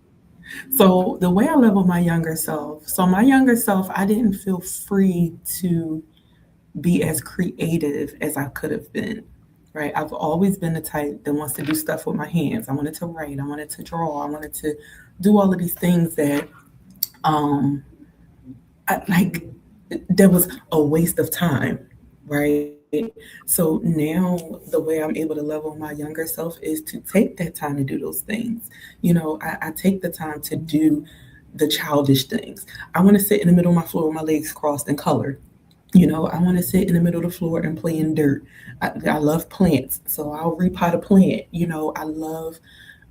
[SPEAKER 2] So the way I love with my younger self, so my younger self, I didn't feel free to be as creative as I could have been. Right. I've always been the type that wants to do stuff with my hands. I wanted to write. I wanted to draw. I wanted to do all of these things that um like there was a waste of time, right? So now the way I'm able to love on my younger self is to take that time to do those things. I take the time to do the childish things. I want to sit in the middle of my floor with my legs crossed and color. I want to sit in the middle of the floor and play in dirt. I love plants, so I'll repot a plant.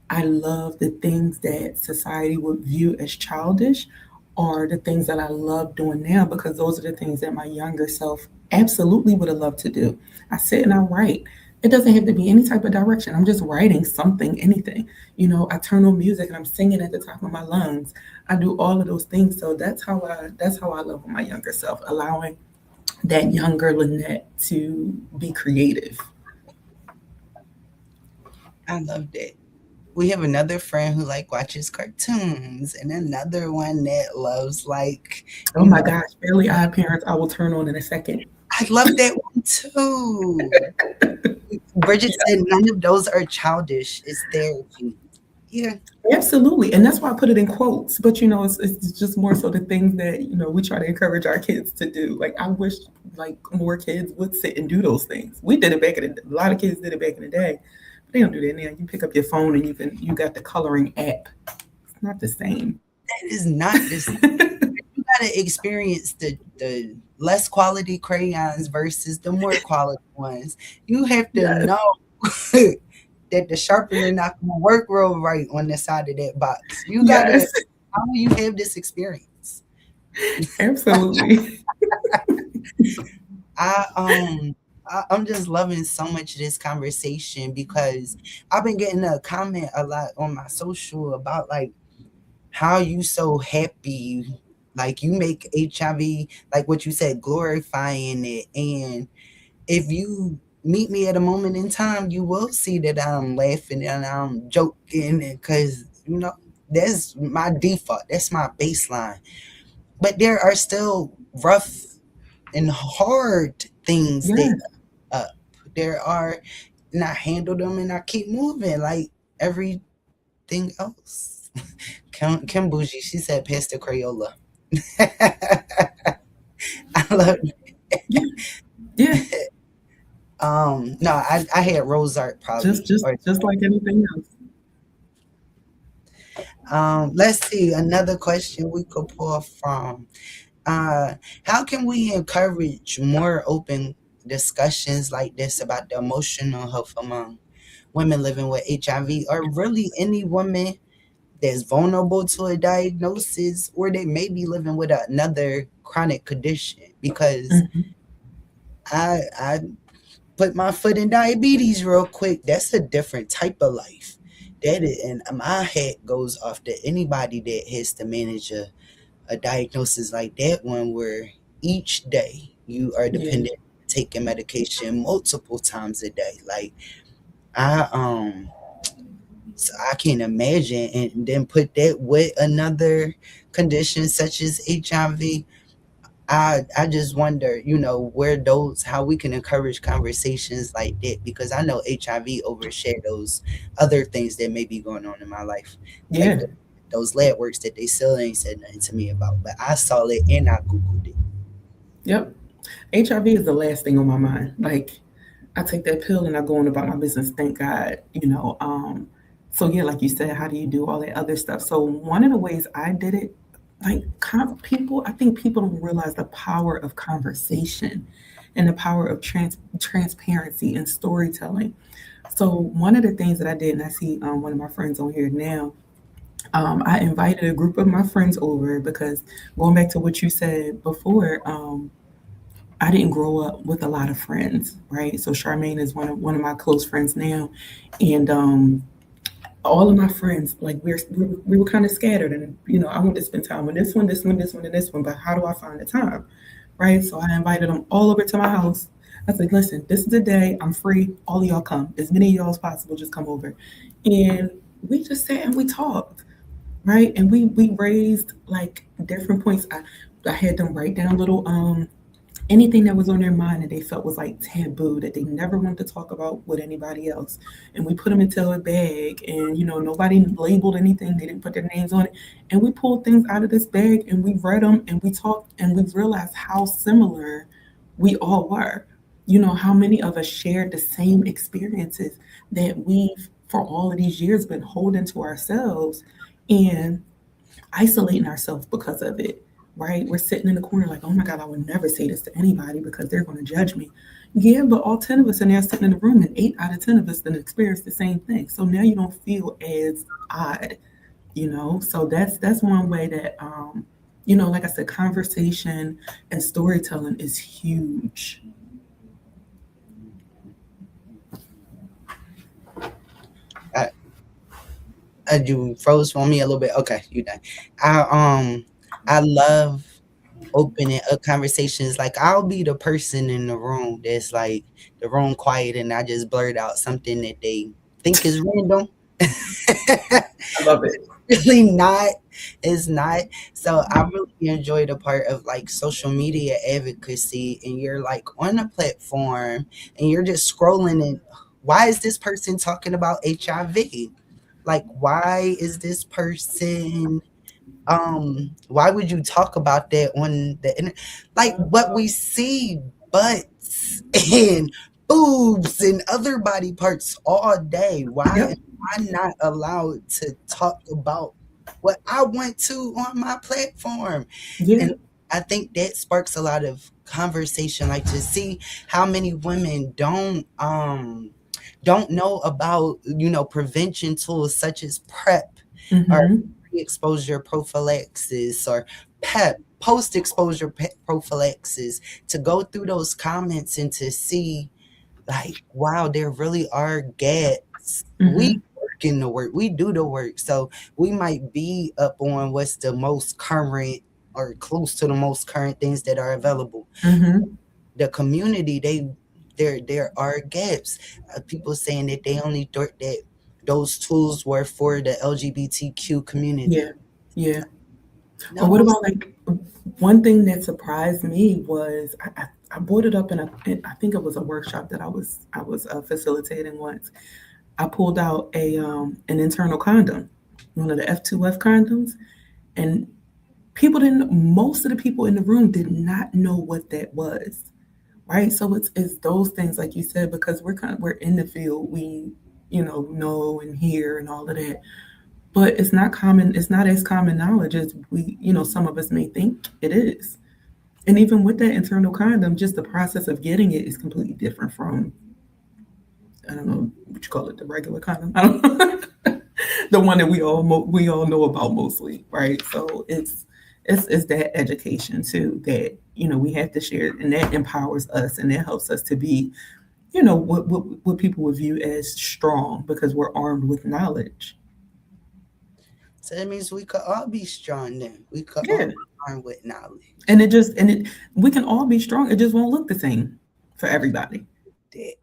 [SPEAKER 2] I love the things that society would view as childish are the things that I love doing now because those are the things that my younger self absolutely would have loved to do. I sit and I write. It doesn't have to be any type of direction. I'm just writing something, anything. I turn on music and I'm singing at the top of my lungs. I do all of those things. So that's how I love my younger self, allowing that younger Lynette to be creative.
[SPEAKER 1] I love that. We have another friend who like watches cartoons, and another one that loves like,
[SPEAKER 2] Oh
[SPEAKER 1] you
[SPEAKER 2] my
[SPEAKER 1] know,
[SPEAKER 2] gosh, Fairly Odd Parents, I will turn on in a second.
[SPEAKER 1] I love that one too. Bridget said none of those are childish. It's therapy. Yeah,
[SPEAKER 2] Absolutely. And that's why I put it in quotes. But it's just more so the things that, we try to encourage our kids to do. Like I wish like more kids would sit and do those things. We did it back in a lot of kids did it back in the day. But they don't do that now. You pick up your phone and you got the coloring app. It's not the same.
[SPEAKER 1] that is not this. You gotta experience the less quality crayons versus the more quality ones. You have to
[SPEAKER 2] Yes.
[SPEAKER 1] know that the sharpener not gonna work real right on the side of that box. You gotta.
[SPEAKER 2] Yes.
[SPEAKER 1] How will you have this experience?
[SPEAKER 2] Absolutely.
[SPEAKER 1] I I'm just loving so much of this conversation because I've been getting a comment a lot on my social about like how you so happy, like you make HIV, like what you said, glorifying it. And if you meet me at a moment in time, you will see that I'm laughing and I'm joking because that's my default, that's my baseline. But there are still rough and hard things that
[SPEAKER 2] Yes.
[SPEAKER 1] up. There are, and I handle them and I keep moving like everything else. Kim Bougie, she said Pastor Crayola. I love
[SPEAKER 2] Yeah. Yeah.
[SPEAKER 1] no, I had rose art
[SPEAKER 2] Just
[SPEAKER 1] probably.
[SPEAKER 2] just
[SPEAKER 1] Or
[SPEAKER 2] just like anything else.
[SPEAKER 1] let's see, another question we could pull from. Uh how can we encourage more open discussions like this about the emotional health among women living with HIV, or really any woman that's vulnerable to a diagnosis, or they may be living with another chronic condition? Because
[SPEAKER 2] Mhm.
[SPEAKER 1] I put my foot in diabetes real quick. That's a different type of life. That is, and my head goes off to anybody that has to manage a diagnosis like that one, where each day you are
[SPEAKER 2] Yeah.
[SPEAKER 1] dependent on taking medication multiple times a day. Like I so I can't imagine, and then put that with another condition such as HIV. I just wonder, where those how we can encourage conversations like that, because I know HIV overshadows other things that may be going on in my life, like
[SPEAKER 2] Yeah.
[SPEAKER 1] those lab works that they still ain't said nothing to me about, but I saw it and I googled it.
[SPEAKER 2] Yep. HIV is the last thing on my mind. Like I take that pill and I go on about my business. Thank God. So yeah, like you said, how do you do all that other stuff? So one of the ways I did it, like I think people don't realize the power of conversation and the power of transparency and storytelling. So one of the things that I did, and I see one of my friends on here now, I invited a group of my friends over because going back to what you said before, I didn't grow up with a lot of friends, right? So Charmaine is one of my close friends now, and all of my friends, like we were kind of scattered, and I want to spend time with this one, this one, this one, and this one. But how do I find the time, right? So I invited them all over to my house. I said, listen, this is the day I'm free. All of y'all come, as many of y'all as possible. Just come over, and we just sat and we talked, right? And we raised like different points. I had them write down little anything that was on their mind that they felt was like taboo that they never wanted to talk about with anybody else, and we put them into a bag, and nobody labeled anything, they didn't put their names on it, and we pulled things out of this bag and we read them and we talked, and we realized how similar we all were. How many of us shared the same experiences that we've for all of these years been holding to ourselves and isolating ourselves because of it. right? We're sitting in the corner like, oh my God, I would never say this to anybody because they're going to judge me. Yeah, but all 10 of us are now sitting in the room, and 8 out of 10 of us then experience the same thing. So now you don't feel as odd, you know? So that's one way that, like I said, conversation and storytelling is huge.
[SPEAKER 1] I, you froze for me a little bit. Okay, you done. I I love opening up conversations. Like I'll be the person in the room that's like the room quiet, and I just blurt out something that they think is random.
[SPEAKER 2] I love it.
[SPEAKER 1] Really not. It's not. So I really enjoy the part of like social media advocacy, and you're like on a platform and you're just scrolling, and why is this person talking about HIV? Like why is this person why would you talk about that on the internet? Like what we see butts and boobs and other body parts all day. Why am
[SPEAKER 2] Yep.
[SPEAKER 1] I not allowed to talk about what I want to on my platform?
[SPEAKER 2] Yeah.
[SPEAKER 1] And I think that sparks a lot of conversation, like to see how many women don't know about, prevention tools such as PrEP or
[SPEAKER 2] Mm-hmm.
[SPEAKER 1] pre-exposure prophylaxis or PEP, post-exposure prophylaxis, to go through those comments and to see like, wow, there really are gaps. We
[SPEAKER 2] Mm-hmm.
[SPEAKER 1] work in the work, we do the work. So we might be up on what's the most current or close to the most current things that are available.
[SPEAKER 2] Mm-hmm.
[SPEAKER 1] The community, there are gaps. People saying that they only thought that those tools were for the LGBTQ
[SPEAKER 2] Yeah.
[SPEAKER 1] community.
[SPEAKER 2] Yeah. But what
[SPEAKER 1] No.
[SPEAKER 2] about like one thing that surprised me was I brought it up I think it was a workshop that I was facilitating once. I pulled out a an internal condom, one of the F2F condoms, and people didn't. Most of the people in the room did not know what that was, right? So it's those things like you said, because we're in the field, we know and hear and all of that, but it's not common. It's not as common knowledge as we some of us may think it is. And even with that internal condom, just the process of getting it is completely different from, I don't know what you call it, the regular condom. I don't know. The one that we all know about mostly, right? So it's that education too that we have to share, and that empowers us, and that helps us to be what people would view as strong because we're armed with knowledge.
[SPEAKER 1] So that means we could all be strong then. We could all
[SPEAKER 2] Yeah.
[SPEAKER 1] be armed with knowledge.
[SPEAKER 2] And it we can all be strong. It just won't look the same for everybody,
[SPEAKER 1] That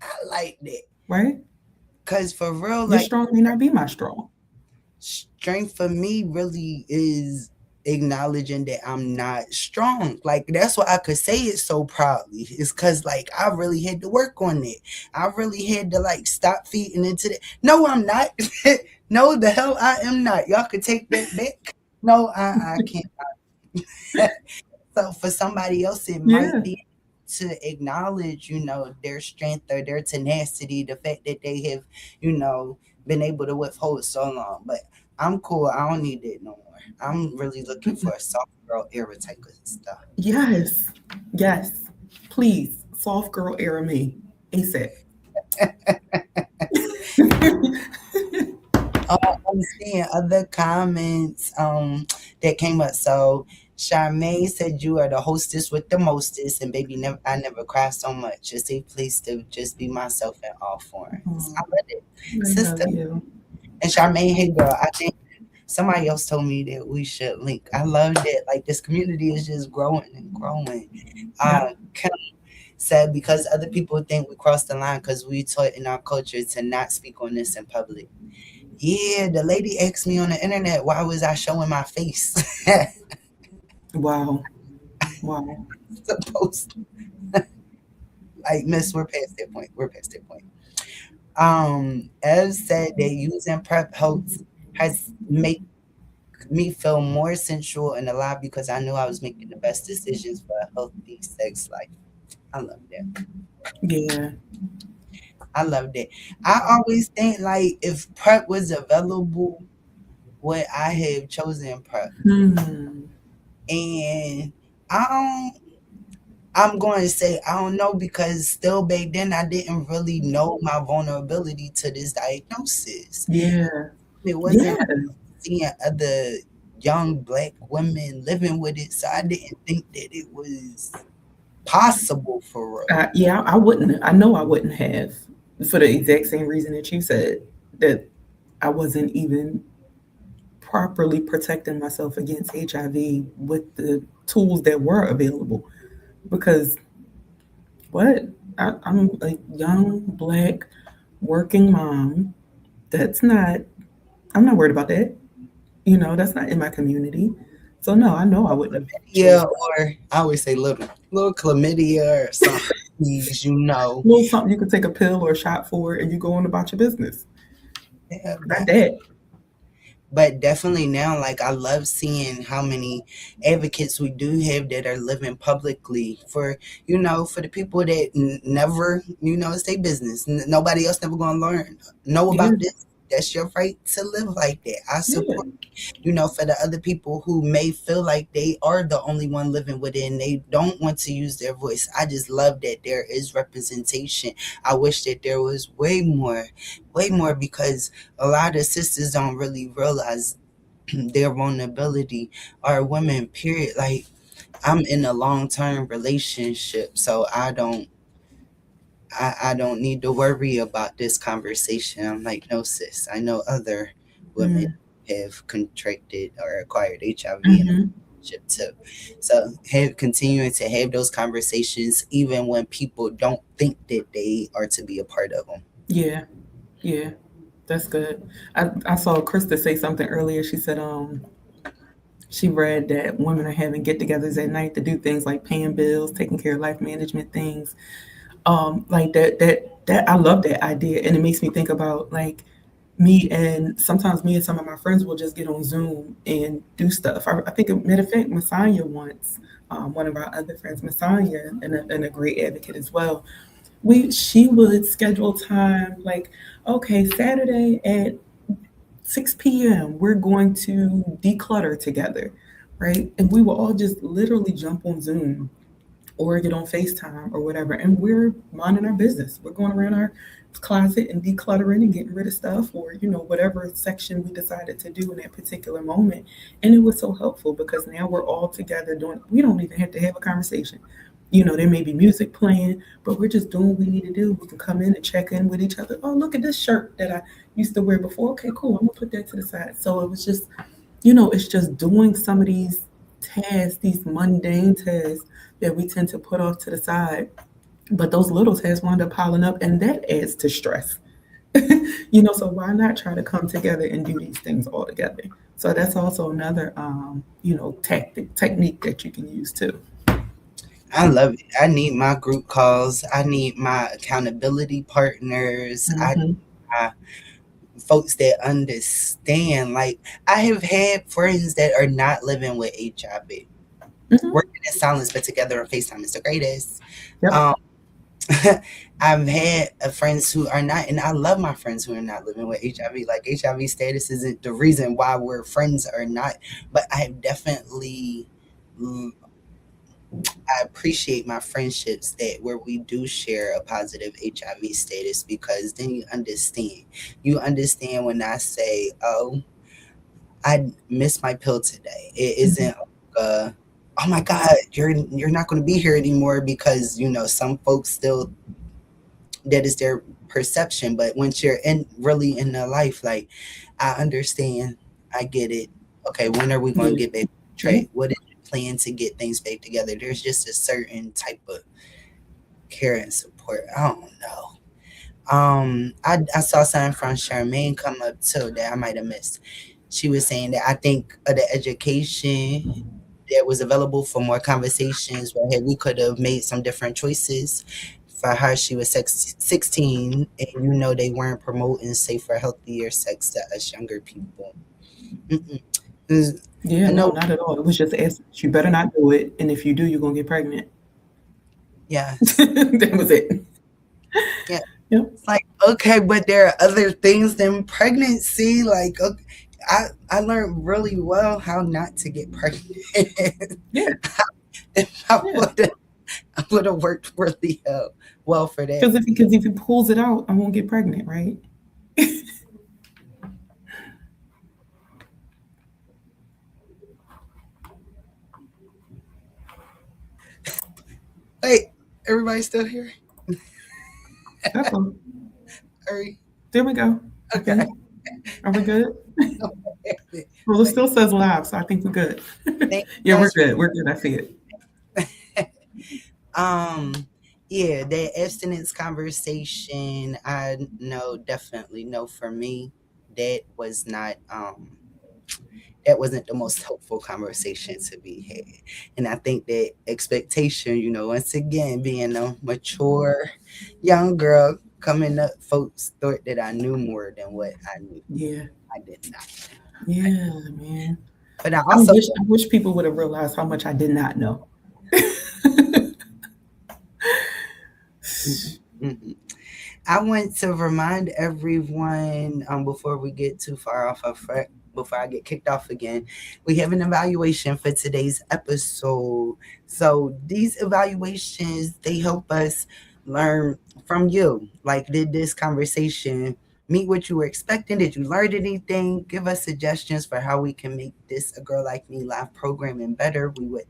[SPEAKER 1] I like that.
[SPEAKER 2] right?
[SPEAKER 1] Cause for real,
[SPEAKER 2] Your
[SPEAKER 1] like
[SPEAKER 2] strong may not be my strong.
[SPEAKER 1] strength for me really is acknowledging that I'm not strong. Like that's why I could say it so proudly. It's cause like I really had to work on it. I really had to like stop feeding into that. No, I'm not. No, the hell I am not. Y'all could take that back. No, I can't. So for somebody else, it might
[SPEAKER 2] Yeah.
[SPEAKER 1] be to acknowledge, their strength or their tenacity, the fact that they have, been able to withhold so long. But I'm cool. I don't need it no more. I'm really looking for a soft girl era type of stuff.
[SPEAKER 2] Yes. Yes. Please, soft girl era me. ASAP.
[SPEAKER 1] I'm seeing other comments that came up. So Charmaine said you are the hostess with the mostest, and baby, never I never cry so much. It's a place to just be myself in all forms. I
[SPEAKER 2] Oh,
[SPEAKER 1] love it,
[SPEAKER 2] I
[SPEAKER 1] sister.
[SPEAKER 2] love you.
[SPEAKER 1] And Charmaine, hey girl, I think somebody else told me that we should link. I love that. Like this community is just growing and growing.
[SPEAKER 2] Yep.
[SPEAKER 1] Kim said because other people think we crossed the line because we taught in our culture to not speak on this in public. Yeah, the lady asked me on the internet why was I showing my face.
[SPEAKER 2] Wow. Wow.
[SPEAKER 1] Supposed like Miss, we're past that point. We're past that point. Ev said that using prep helps has make me feel more sensual and alive because I knew I was making the best decisions for a healthy sex life. I love that.
[SPEAKER 2] Yeah.
[SPEAKER 1] I love that. I always think like if prep was available, would I have chosen prep?
[SPEAKER 2] Hmm.
[SPEAKER 1] And I don't, I'm going to say I don't know because still back then I didn't really know my vulnerability to this diagnosis.
[SPEAKER 2] Yeah.
[SPEAKER 1] It
[SPEAKER 2] Yeah.
[SPEAKER 1] wasn't seeing other young black women living with it, so I didn't think that it was possible for real.
[SPEAKER 2] Yeah, I wouldn't. I know I wouldn't have, for the exact same reason that you said, that I wasn't even properly protecting myself against HIV with the tools that were available. Because what? I'm a young black working mom. That's not. I'm not worried about that. That's not in my community. So no, I know I wouldn't have
[SPEAKER 1] Yeah,
[SPEAKER 2] chose
[SPEAKER 1] or I always say little chlamydia or some herpes,
[SPEAKER 2] a little something you could take a pill or a shot for, and you go on about your business.
[SPEAKER 1] Yeah,
[SPEAKER 2] Not that.
[SPEAKER 1] but definitely now, like I love seeing how many advocates we do have that are living publicly for for the people that never it's their business. Nobody else never gonna learn know
[SPEAKER 2] Yeah,
[SPEAKER 1] about this. That's your right to live like that. I
[SPEAKER 2] yeah.
[SPEAKER 1] support for the other people who may feel like they are the only one living with it and they don't want to use their voice. I just love that there is representation. I wish that there was way more because a lot of sisters don't really realize their vulnerability are women, period. Like I'm in a long-term relationship, so I don't need to worry about this conversation. I'm like, no, sis. I know other women
[SPEAKER 2] Mm,
[SPEAKER 1] have contracted or acquired HIV in a
[SPEAKER 2] mm-hmm.
[SPEAKER 1] relationship too. So continuing to have those conversations even when people don't think that they are to be a part of them.
[SPEAKER 2] Yeah, yeah. That's good. I saw Krista say something earlier. She said she read that women are having get-togethers at night to do things like paying bills, taking care of life management things. Like that I love that idea, and it makes me think about like sometimes me and some of my friends will just get on Zoom and do stuff. I think, matter of fact, Messiah once, one of our other friends, Messiah, and a great advocate as well. She would schedule time like, okay, Saturday at 6 p.m. we're going to declutter together, right? And we will all just literally jump on Zoom or get on FaceTime or whatever, and we're minding our business. We're going around our closet and decluttering and getting rid of stuff, or whatever section we decided to do in that particular moment. And it was so helpful because now we're all together doing. We don't even have to have a conversation. There may be music playing, but we're just doing what we need to do. We can come in and check in with each other. Oh, look at this shirt that I used to wear before. Okay, cool. I'm gonna put that to the side. So it was just, it's just doing some of these tasks, these mundane tasks that we tend to put off to the side. But those little tasks wind up piling up, and that adds to stress. So why not try to come together and do these things all together? So that's also another, technique that you can use too.
[SPEAKER 1] I love it. I need my group calls. I need my accountability partners. I
[SPEAKER 2] Mm-hmm.
[SPEAKER 1] need my folks that understand. Like I have had friends that are not living with HIV,
[SPEAKER 2] Mm-hmm.
[SPEAKER 1] working in silence but together on FaceTime is the greatest.
[SPEAKER 2] Yep.
[SPEAKER 1] Um, I've had friends who are not, and I love my friends who are not living with HIV. Like HIV status isn't the reason why we're friends or not, but I have definitely I appreciate my friendships that where we do share a positive HIV status because then you understand. You understand when I say, "Oh, I missed my pill today." It
[SPEAKER 2] Mm-hmm.
[SPEAKER 1] isn't oh my God, you're not going to be here anymore because some folks still that is their perception. But once you're in really in their life, like I understand, I get it. Okay, when are we going to
[SPEAKER 2] Yeah.
[SPEAKER 1] get back on
[SPEAKER 2] Yeah.
[SPEAKER 1] track? What is your plan to get things back together? There's just a certain type of care and support. I don't know. I saw something from Charmaine come up too that I might have missed. She was saying that I think of the education that was available for more conversations where hey, we could have made some different choices. For her, she was 16, and they weren't promoting safer, healthier sex to us younger people. Mm-mm. 'Cause
[SPEAKER 2] Yeah.
[SPEAKER 1] I
[SPEAKER 2] No,
[SPEAKER 1] know,
[SPEAKER 2] not at all. It was just asking. You better not do it, and if you do, you're gonna get pregnant.
[SPEAKER 1] yes,
[SPEAKER 2] That was it.
[SPEAKER 1] yeah.
[SPEAKER 2] Yep.
[SPEAKER 1] It's like, okay, but there are other things than pregnancy. Like, okay, I learned really well how not to get pregnant.
[SPEAKER 2] Yeah,
[SPEAKER 1] If I
[SPEAKER 2] yeah.
[SPEAKER 1] would have, I would have worked really well for that.
[SPEAKER 2] Because if he pulls it out, I won't get pregnant, right?
[SPEAKER 1] Wait, everybody still here?
[SPEAKER 2] Uh-oh.
[SPEAKER 1] Hurry.
[SPEAKER 2] There we go. I
[SPEAKER 1] Okay.
[SPEAKER 2] think. Are we good? Well, it
[SPEAKER 1] Wait,
[SPEAKER 2] still says live, so I think we're good.
[SPEAKER 1] thank
[SPEAKER 2] Yeah,
[SPEAKER 1] you
[SPEAKER 2] we're
[SPEAKER 1] guys.
[SPEAKER 2] good. We're good. I see it.
[SPEAKER 1] Um, yeah, that abstinence conversation, I know definitely know for me, that was not that wasn't the most helpful conversation to be had. And I think that expectation, once again, being a mature young girl coming up, folks thought that I knew more than what I knew.
[SPEAKER 2] Yeah.
[SPEAKER 1] I did not.
[SPEAKER 2] Yeah, man.
[SPEAKER 1] But I
[SPEAKER 2] I
[SPEAKER 1] also,
[SPEAKER 2] wish I wish people would have realized how much I did not know.
[SPEAKER 1] mhm. I want to remind everyone before we get too far off of track, before I get kicked off again, we have an evaluation for today's episode. So these evaluations, they help us learn from you. Like, did this conversation meet what you were expecting? Did you learn anything? Give us suggestions for how we can make this A Girl Like Me live programming better. We would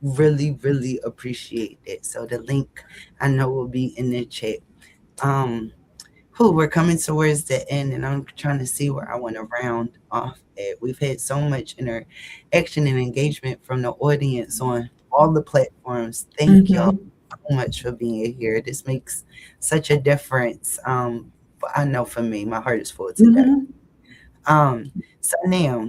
[SPEAKER 1] really, really appreciate it. So the link I know will be in the chat. Um, we're coming towards the end, and I'm trying to see where I want to round off at. We've had so much interaction and engagement from the audience on all the platforms. Thank y'all
[SPEAKER 2] Mm-hmm.
[SPEAKER 1] so much for being here. This makes such a difference. I know for me, my heart is full today.
[SPEAKER 2] Mm-hmm.
[SPEAKER 1] So now,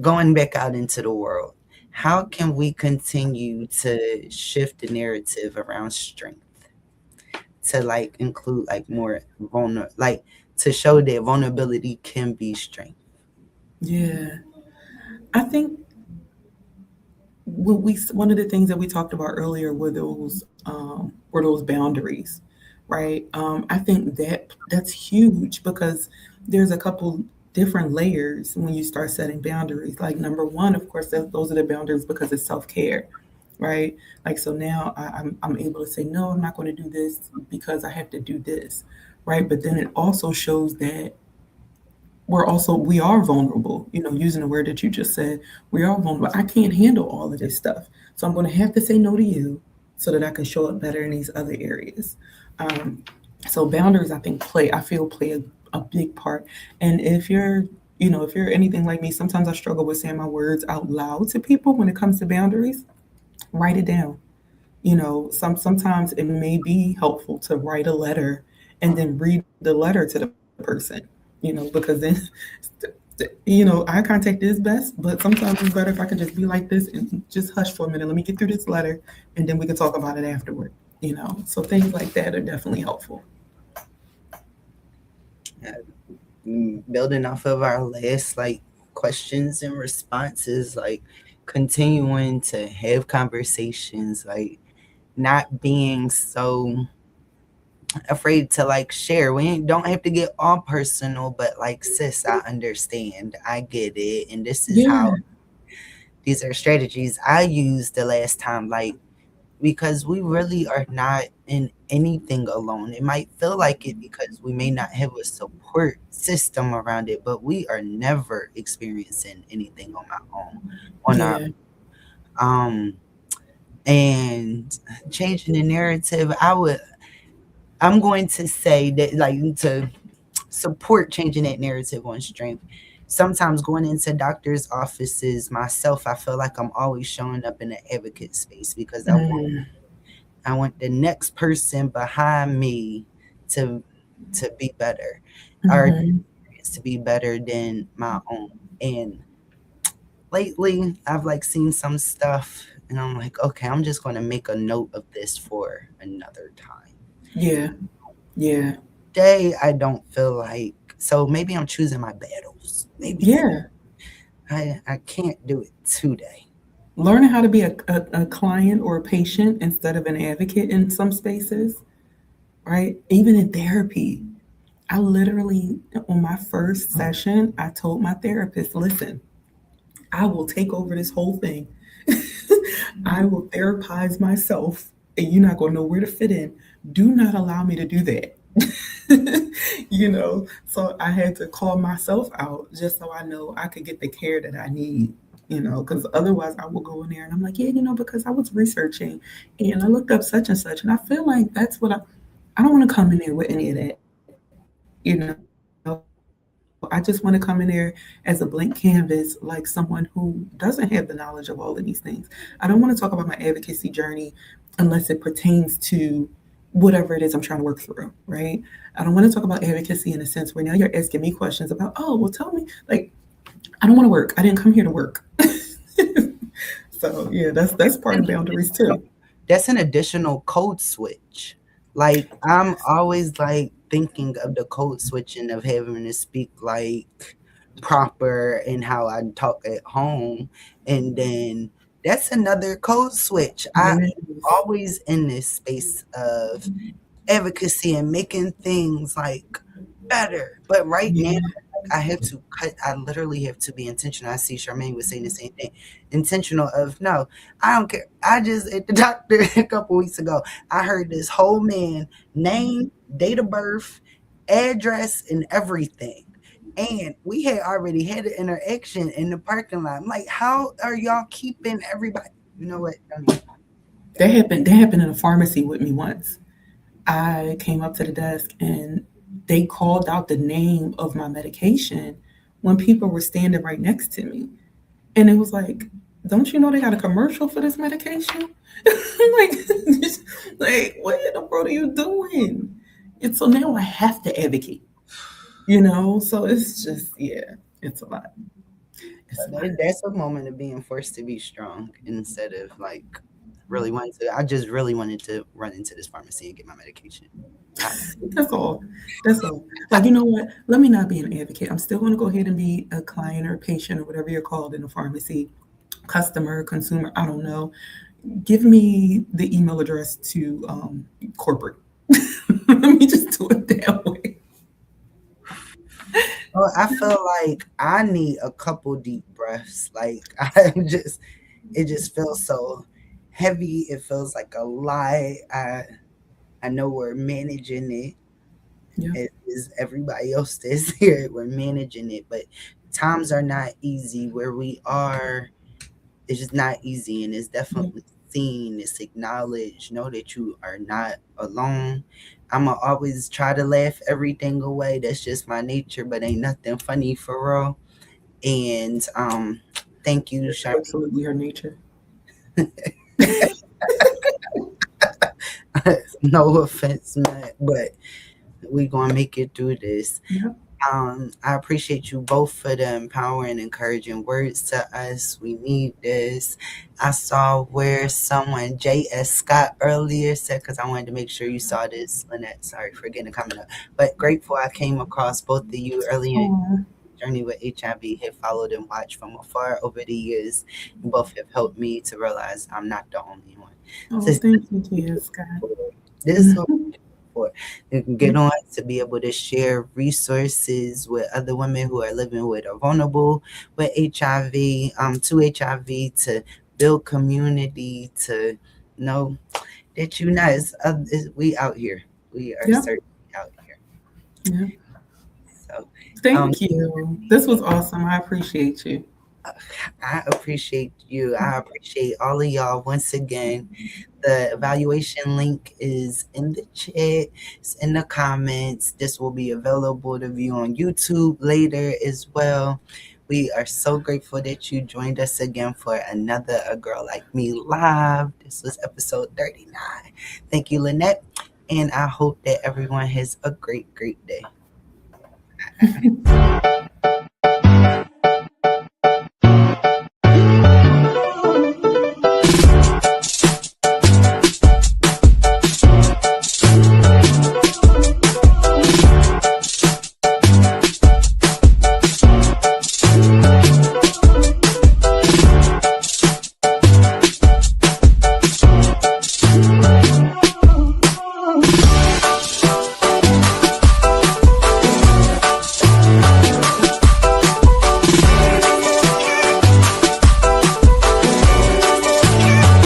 [SPEAKER 1] going back out into the world, how can we continue to shift the narrative around strength to like include like more like to show that vulnerability can be strength?
[SPEAKER 2] Yeah. I think one of the things that we talked about earlier were those boundaries, right? I think that's huge because there's a couple different layers when you start setting boundaries. Like number one, of course, those are the boundaries because it's self care, right? Like so now I'm able to say no, I'm not going to do this because I have to do this, right? But then it also shows that we are vulnerable, using the word that you just said. We are vulnerable. I can't handle all of this stuff, so I'm going to have to say no to you so that I can show up better in these other areas. um, so boundaries, I feel play a big part. And if you're anything like me, sometimes I struggle with saying my words out loud to people when it comes to boundaries. Write it down. Sometimes it may be helpful to write a letter and then read the letter to the person, because then eye contact is best, but sometimes it's better if I can just be like this and just hush for a minute. Let me get through this letter, and then we can talk about it afterward. So things like that are definitely helpful.
[SPEAKER 1] Building off of our last like questions and responses, like continuing to have conversations, like not being so afraid to like share. Don't have to get all personal, but like, sis, I understand, I get it, and this is
[SPEAKER 2] Yeah,
[SPEAKER 1] how these are strategies I used the last time. Like, because we really are not in anything alone. It might feel like it because we may not have a support system around it, but we are never experiencing anything on our own. On our
[SPEAKER 2] yeah.
[SPEAKER 1] um and changing the narrative, I'm going to say that, like, to support changing that narrative on strength. Sometimes going into doctors' offices myself, I feel like I'm always showing up in an advocate space because
[SPEAKER 2] Mm,
[SPEAKER 1] I want the next person behind me to to be better, or
[SPEAKER 2] mm-hmm.
[SPEAKER 1] to be better than my own. And lately, I've like seen some stuff, and I'm like, okay, I'm just going to make a note of this for another time.
[SPEAKER 2] Yeah, yeah,
[SPEAKER 1] Today, I don't feel like, so maybe I'm choosing my battles. Maybe that
[SPEAKER 2] yeah.
[SPEAKER 1] I can't do it today.
[SPEAKER 2] Learning how to be a client or a patient instead of an advocate in some spaces, right? Even in therapy, I literally, on my first session, I told my therapist, listen, I will take over this whole thing. I will therapize myself, and you're not going to know where to fit in. Do not allow me to do that. So I had to call myself out just so I know I could get the care that I need. Because otherwise I will go in there and I'm like, yeah, because I was researching and I looked up such and such, and I feel like that's what I don't want to come in there with any of that. I just want to come in there as a blank canvas, like someone who doesn't have the knowledge of all of these things. I don't want to talk about my advocacy journey unless it pertains to whatever it is I'm trying to work through, right? I don't want to talk about advocacy in a sense where now you're asking me questions about, oh, well, tell me, like, I don't want to work. I didn't come here to work. So yeah, that's part of boundaries too.
[SPEAKER 1] That's an additional code switch. Like I'm always like thinking of the code switching of having to speak like proper and how I talk at home, and then that's another code switch. I
[SPEAKER 2] Yes.
[SPEAKER 1] always in this space of advocacy and making things like better, but right now
[SPEAKER 2] Yeah.
[SPEAKER 1] I have to cut. I literally have to be intentional. I see Charmaine was saying the same thing. Intentional of no, I don't care. I just at the doctor a couple weeks ago. I heard this whole man name, date of birth, address, and everything. And we had already had an interaction in the parking lot. I'm like, how are y'all keeping everybody? You know what? I mean,
[SPEAKER 2] That happened in a pharmacy with me once. I came up to the desk and they called out the name of my medication when people were standing right next to me. And it was like, don't you know they got a commercial for this medication? like, like, what in the world are you doing? And so now I have to advocate. So it's just, yeah, it's a lot. It's a lot.
[SPEAKER 1] that's a moment of being forced to be strong instead of like really wanting to. I just really wanted to run into this pharmacy and get my medication. I,
[SPEAKER 2] That's all. That's all. Like, you know what? Let me not be an advocate. I'm still going to go ahead and be a client or a patient or whatever you're called in a pharmacy, customer, consumer, I don't know. Give me the email address to corporate. Let me just do it that way.
[SPEAKER 1] well, I feel like I need a couple deep breaths. Like I'm just, it just feels so heavy. It feels like a lie. I know we're managing it
[SPEAKER 2] Yeah.
[SPEAKER 1] as everybody else is here. We're managing it, but times are not easy where we are. It's just not easy, and it's
[SPEAKER 2] Yeah.
[SPEAKER 1] definitely seen. It's acknowledged. Know that you are not alone. I'ma always try to laugh everything away. That's just my nature, but ain't nothing funny for real. And thank you,
[SPEAKER 2] That's
[SPEAKER 1] Charmaine.
[SPEAKER 2] absolutely her nature.
[SPEAKER 1] No offense, man, but we gonna make it through this.
[SPEAKER 2] Yeah.
[SPEAKER 1] I appreciate you both for the empowering, encouraging words to us. We need this. I saw where someone, J.S. Scott, earlier said, because I wanted to make sure you saw this, Lynette. Sorry for getting it coming up. But grateful I came across both of you earlier in
[SPEAKER 2] Oh,
[SPEAKER 1] your journey with HIV, have followed and watched from afar over the years. You both have helped me to realize I'm not the only one. So
[SPEAKER 2] oh, thank you, Tia Scott.
[SPEAKER 1] this is for. You can
[SPEAKER 2] Yeah.
[SPEAKER 1] get on to be able to share resources with other women who are living with or vulnerable with HIV, to HIV, to build community, to know that you know we out here. We are
[SPEAKER 2] Yeah.
[SPEAKER 1] certainly out here.
[SPEAKER 2] Yeah.
[SPEAKER 1] So um,
[SPEAKER 2] Thank you. This was awesome. I appreciate you.
[SPEAKER 1] I appreciate you. I appreciate all of y'all once again. The evaluation link is in the chat, it's in the comments. This will be available to view on YouTube later as well. We are so grateful that you joined us again for another A Girl Like Me Live. This was episode 39. Thank you, Lynette. And I hope that everyone has a great, great day.